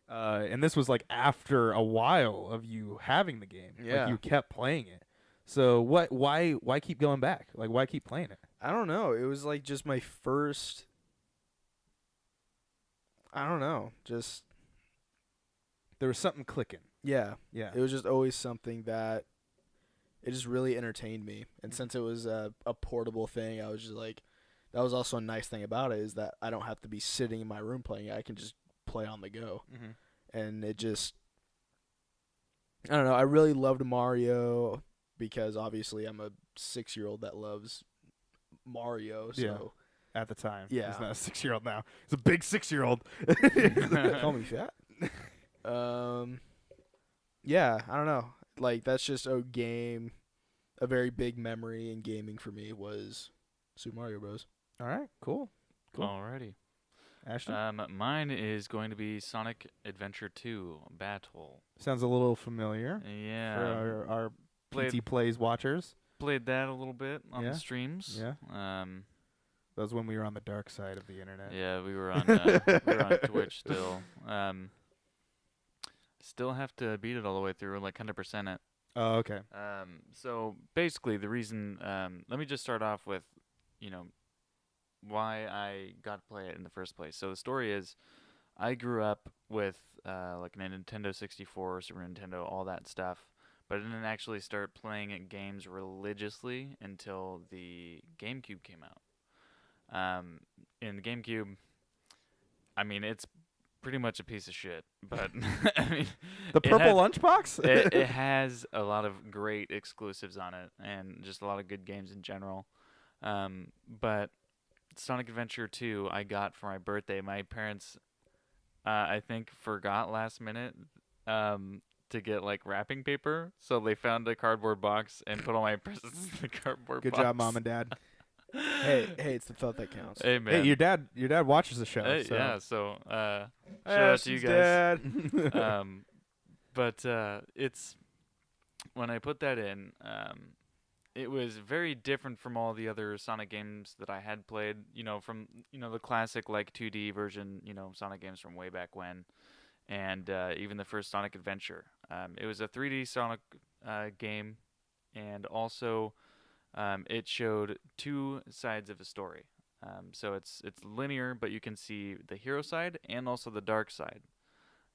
and this was like after a while of you having the game. Yeah. Like, you kept playing it. So why keep going back? Like, why keep playing it? I don't know. It was like just my first. I don't know. Just There was something clicking. yeah. Yeah. It was just always something that it just really entertained me. And since it was a portable thing, I was just like, that was also a nice thing about it, is that I don't have to be sitting in my room playing it. I can just play on the go. Mm-hmm. And it just, I don't know. I really loved Mario because obviously I'm a 6-year-old that loves Mario. So Yeah. At the time. Yeah. He's not a 6-year-old now. He's a big 6-year-old. call me fat. Yeah, I don't know. Like, that's just a game, a very big memory in gaming for me was Super Mario Bros. All right. Cool. Cool. Alrighty. Ashton? Mine is going to be Sonic Adventure 2 Battle. Sounds a little familiar Yeah. for our Played- PT Plays watchers. Played that a little bit on Yeah. the streams. Yeah. That was when we were on the dark side of the internet. Yeah, we were on Twitch still. Still have to beat it all the way through, like 100% it. Oh, okay. So basically, the reason. Let me just start off with, you know, why I got to play it in the first place. So the story is, I grew up with like a Nintendo 64, Super Nintendo, all that stuff, but I didn't actually start playing games religiously until the GameCube came out. In the GameCube, I mean, it's pretty much a piece of shit, but I mean, The purple lunchbox? it has a lot of great exclusives on it, and just a lot of good games in general. But Sonic Adventure 2, I got for my birthday. My parents, I think, forgot last minute to get like wrapping paper, so they found a cardboard box and put all my presents in the cardboard Good box. job, Mom and Dad. Hey, it's the thought that counts. Hey man. Hey, your dad watches the show. So. Yeah, so shout Hey, out to you guys. Dad. But it's when I put that in, it was very different from all the other Sonic games that I had played. You know, from the classic like 2D version, Sonic games from way back when, and even the first Sonic Adventure. It was a 3D Sonic game, and also it showed two sides of a story. So it's linear, but you can see the hero side and also the dark side.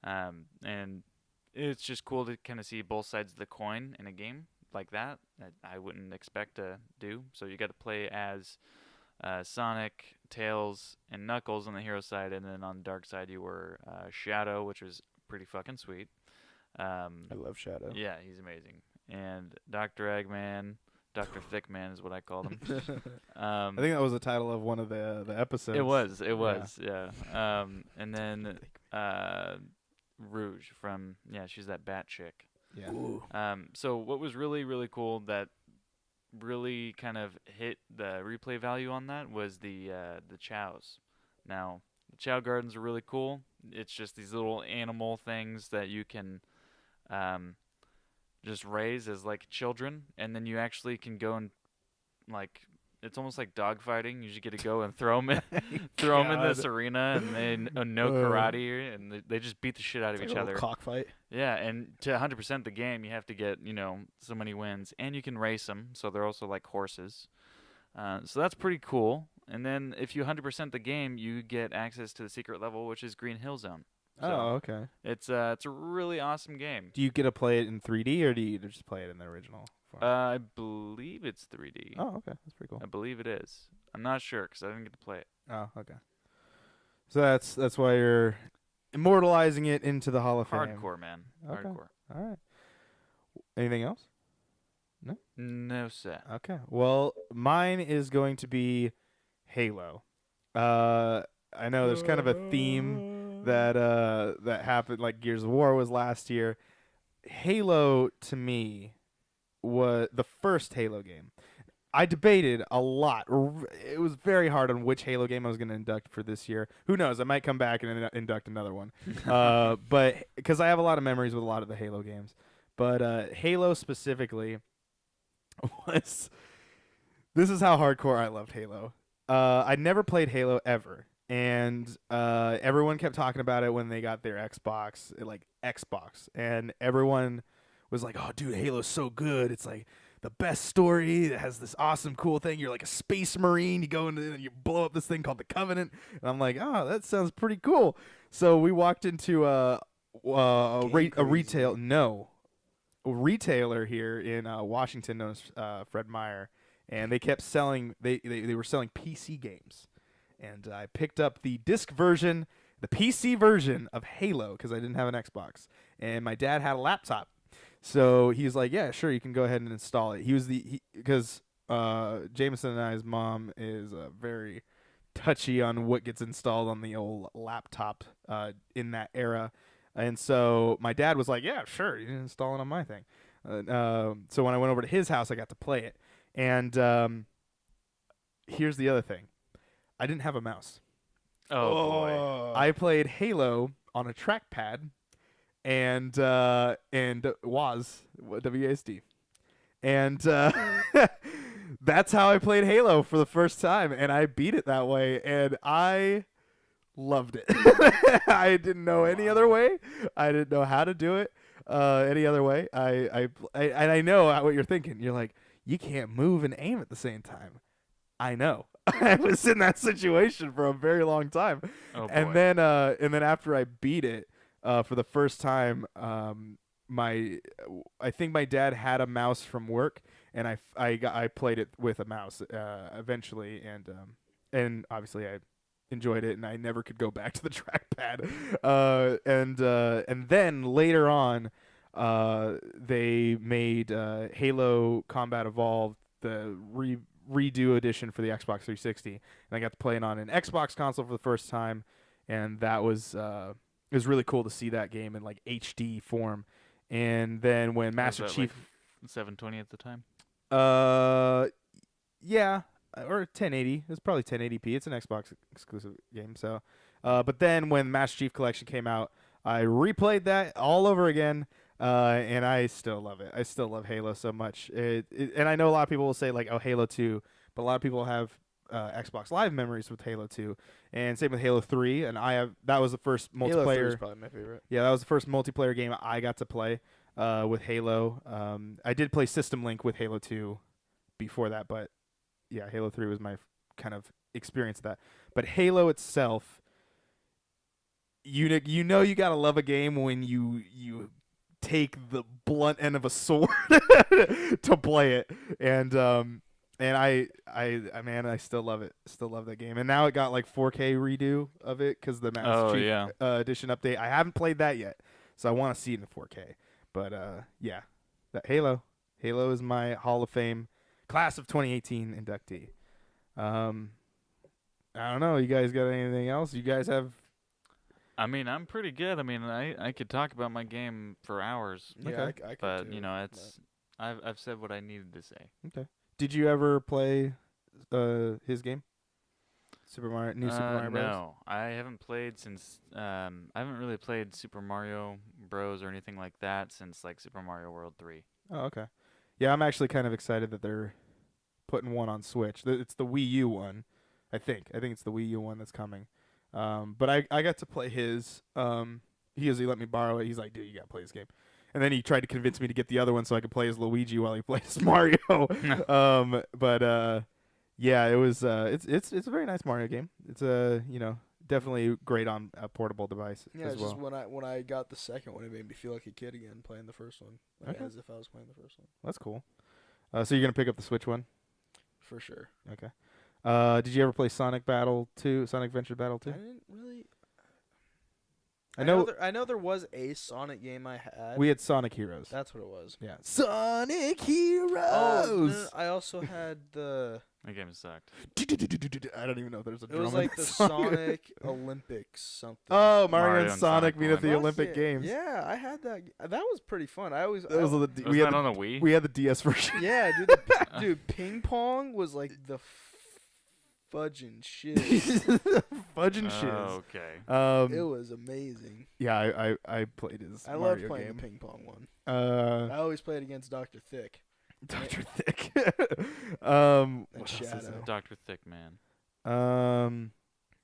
And it's just cool to kind of see both sides of the coin in a game like that I wouldn't expect to do. So you got to play as Sonic, Tails, and Knuckles on the hero side, and then on the dark side you were Shadow, which was pretty fucking sweet. I love Shadow. Yeah, he's amazing. And Dr. Eggman, Dr. Thickman is what I called him. I think that was the title of one of the episodes. It was, yeah. And then Rouge from, she's that bat chick. Yeah. Ooh. So what was really, really cool that really kind of hit the replay value on that was the chows. Now, the chow gardens are really cool. It's just these little animal things that you can just raise as like children, and then you actually can go and like it's almost like dogfighting. You just get to go and throw them in this arena, and they no karate, and they just beat the shit out of each other. Cockfight. Yeah, and to 100% the game, you have to get so many wins, and you can race them, so they're also like horses. So that's pretty cool. And then if you 100% the game, you get access to the secret level, which is Green Hill Zone. So Oh, okay. it's a really awesome game. Do you get to play it in 3D, or do you just play it in the original form? I believe it's 3D. Oh, okay. That's pretty cool. I believe it is. I'm not sure because I didn't get to play it. Oh, okay. So that's why you're immortalizing it into the Hall of Fame. Hardcore, man. Okay. Hardcore. All right. Anything else? No, sir. Okay. Well, mine is going to be Halo. I know there's kind of a theme that happened, like Gears of War was last year. Halo, to me, was the first Halo game. I debated a lot. It was very hard on which Halo game I was going to induct for this year. Who knows? I might come back and induct another one. But because I have a lot of memories with a lot of the Halo games. But Halo specifically was... This is how hardcore I loved Halo. I never played Halo ever. And everyone kept talking about it when they got their Xbox. And everyone was like, oh, dude, Halo's so good. It's like the best story. It has this awesome, cool thing. You're like a space marine. You go into and you blow up this thing called the Covenant. And I'm like, oh, that sounds pretty cool. So we walked into a retailer here in Washington known as Fred Meyer. And they kept selling, they were selling PC games. And I picked up the disc version, the PC version of Halo, because I didn't have an Xbox. And my dad had a laptop. So he's like, yeah, sure, you can go ahead and install it. Because Jameson and I's mom is very touchy on what gets installed on the old laptop in that era. And so my dad was like, yeah, sure, you can install it on my thing. So when I went over to his house, I got to play it. And here's the other thing. I didn't have a mouse. Oh, boy. I played Halo on a trackpad and WASD. And That's how I played Halo for the first time, and I beat it that way, and I loved it. I didn't know any other way. I didn't know how to do it any other way. And I know what you're thinking. You're like, you can't move and aim at the same time. I know. I was in that situation for a very long time. Oh boy. And then after I beat it for the first time, I think my dad had a mouse from work, and I played it with a mouse eventually, and obviously I enjoyed it, and I never could go back to the trackpad. And then later on, they made Halo Combat Evolved, the redo edition for the Xbox 360, and I got to play it on an Xbox console for the first time, and that was it was really cool to see that game in like HD form. And then when Master Was that, Chief, like 720 at the time. yeah, or 1080. It's probably 1080p. It's an Xbox exclusive game. So, but then when Master Chief Collection came out, I replayed that all over again, and I still love it. I still love Halo so much. And I know a lot of people will say like, "Oh, Halo 2," but a lot of people have Xbox Live memories with Halo 2, and same with Halo 3. And that was the first Halo 3 multiplayer. is probably my favorite. Yeah, that was the first multiplayer game I got to play with Halo. I did play System Link with Halo 2 before that, but yeah, Halo 3 was my kind of experience of that. But Halo itself, you know you gotta love a game when you take the blunt end of a sword to play it, and I still love it. Still love that game. And now it got like 4K redo of it because the Master Chief Edition update. I haven't played that yet, so I want to see it in 4K. But yeah, that Halo is my Hall of Fame class of 2018 inductee. I don't know. You guys got anything else? You guys have? I mean, I'm pretty good. I mean, I could talk about my game for hours, Yeah, Okay. I could but too, you know, I've said what I needed to say. Okay. Did you ever play his game? Super Mario Bros. No, I haven't played since. I haven't really played Super Mario Bros. Or anything like that since like Super Mario World 3. Oh, okay. Yeah, I'm actually kind of excited that they're putting one on Switch. It's the Wii U one, I think. I think it's the Wii U one that's coming. But I got to play his. He let me borrow it. He's like, dude, you gotta play this game. And then he tried to convince me to get the other one so I could play as Luigi while he plays Mario. But yeah, it was. It's a very nice Mario game. It's definitely great on a portable device Yeah, as it's well. just when I got the second one, it made me feel like a kid again playing the first one, like, Okay. as if I was playing the first one. That's cool. So you're gonna pick up the Switch one? For sure. Okay. Did you ever play Sonic Adventure Battle 2? I didn't really. I know I know there was a Sonic game I had. we had Sonic Heroes. That's what it was. Yeah. Sonic Heroes. Oh, no, I also had the. That game sucked. I don't even know if there's a It drum was in like that the song. Sonic Olympics something. Oh, Mario Mario and and Sonic Sonic meet at the Olympics. Olympic Games. Yeah, I had that. That was pretty fun. I always. That was I, the Was that on the Wii? we had the DS version. yeah, dude, ping pong was like the fudging shit. Fudging shiz. Okay. It was amazing. Yeah, I played his I Mario loved playing game. the ping pong one. Uh, I always played against Dr. Thick. Dr. Thick. And what else is Shadow. Dr. Thickman. there?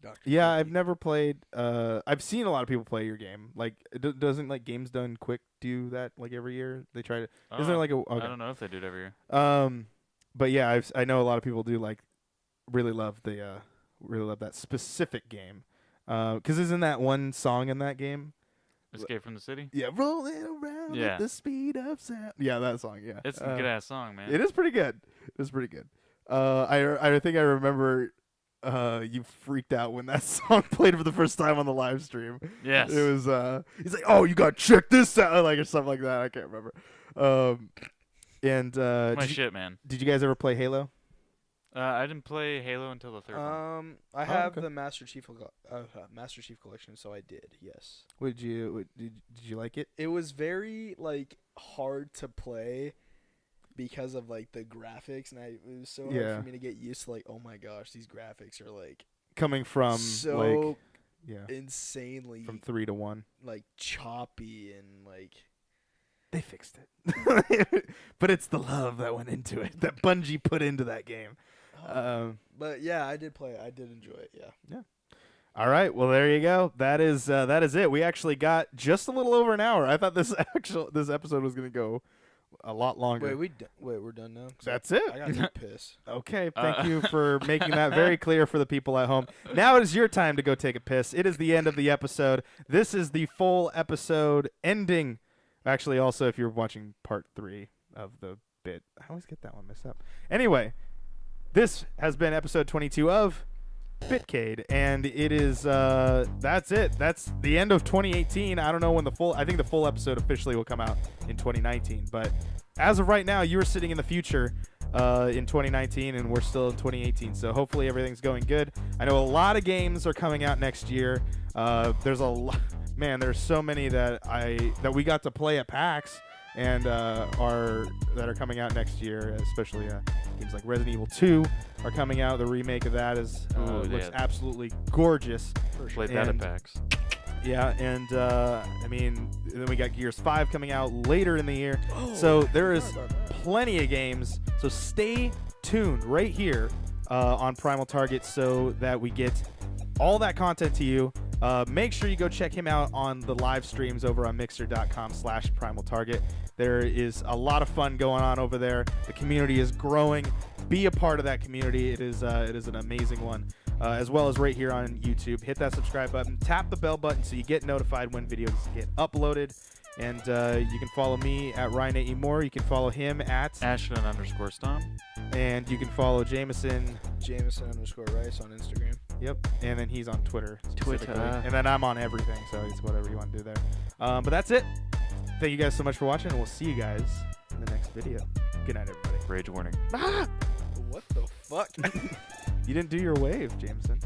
Dr. Yeah, Thicky. I've never played. I've seen a lot of people play your game. Like, doesn't like Games Done Quick do that like every year? They try to. Isn't there like a? Okay. I don't know if they do it every year. But yeah, I know a lot of people do like really love that specific game. 'Cause isn't that one song in that game? Escape from the City? Yeah, rolling around Yeah. at the speed of sound. Yeah, that song. Yeah, It's a good ass song, man. It is pretty good. It's pretty good. I think I remember. You freaked out when that song played for the first time on the live stream. Yes. It was he's like, "Oh, you got to check this out," like or something like that. I can't remember. My shit, man. Did you guys ever play Halo? I didn't play Halo until the third one. I have okay. the Master Chief collection, so I did. Yes. Did you like it? It was very like hard to play because of like the graphics, and it was so hard Yeah. for me to get used to like, oh my gosh, these graphics are like Coming from so like yeah, insanely from 3 to 1. like choppy and like They fixed it. But it's the love that went into it, that Bungie put into that game. But yeah, I did play it. I did enjoy it. Yeah. All right, well there you go. That is it. We actually got just a little over an hour. I thought this episode was gonna go a lot longer. Wait, we're done now. That's it. I got to piss. Okay, thank you for making that very clear for the people at home. Now it is your time to go take a piss. It is the end of the episode. This is the full episode ending. Actually, also, if you're watching part 3 of the bit, I always get that one messed up. Anyway, this has been episode 22 of Bitcade, and it is that's it. That's the end of 2018. I don't know when I think the full episode officially will come out in 2019, but as of right now, you are sitting in the future in 2019, and we're still in 2018, so hopefully everything's going good. I know a lot of games are coming out next year. There's a lot, man, there's so many that we got to play at PAX and that are coming out next year, especially games like Resident Evil 2 are coming out. The remake of that looks absolutely gorgeous. Played that at PAX. Yeah, and I mean, then we got Gears 5 coming out later in the year. So there is plenty of games. So stay tuned right here on Primal Target so that we get all that content to you. Make sure you go check him out on the live streams over on mixer.com/Primal Target. There is a lot of fun going on over there. The community is growing. Be a part of that community. It is an amazing one. As well as right here on YouTube. Hit that subscribe button. Tap the bell button so you get notified when videos get uploaded. And you can follow me at Ryan Moore. You can follow him at Ashton_Stom. And you can follow Jameson Jameson_Rice on Instagram. Yep. And then he's on Twitter. Twitter. And then I'm on everything, so it's whatever you want to do there. But that's it. Thank you guys so much for watching, and we'll see you guys in the next video. Good night, everybody. Rage warning. What the fuck? You didn't do your wave, Jameson.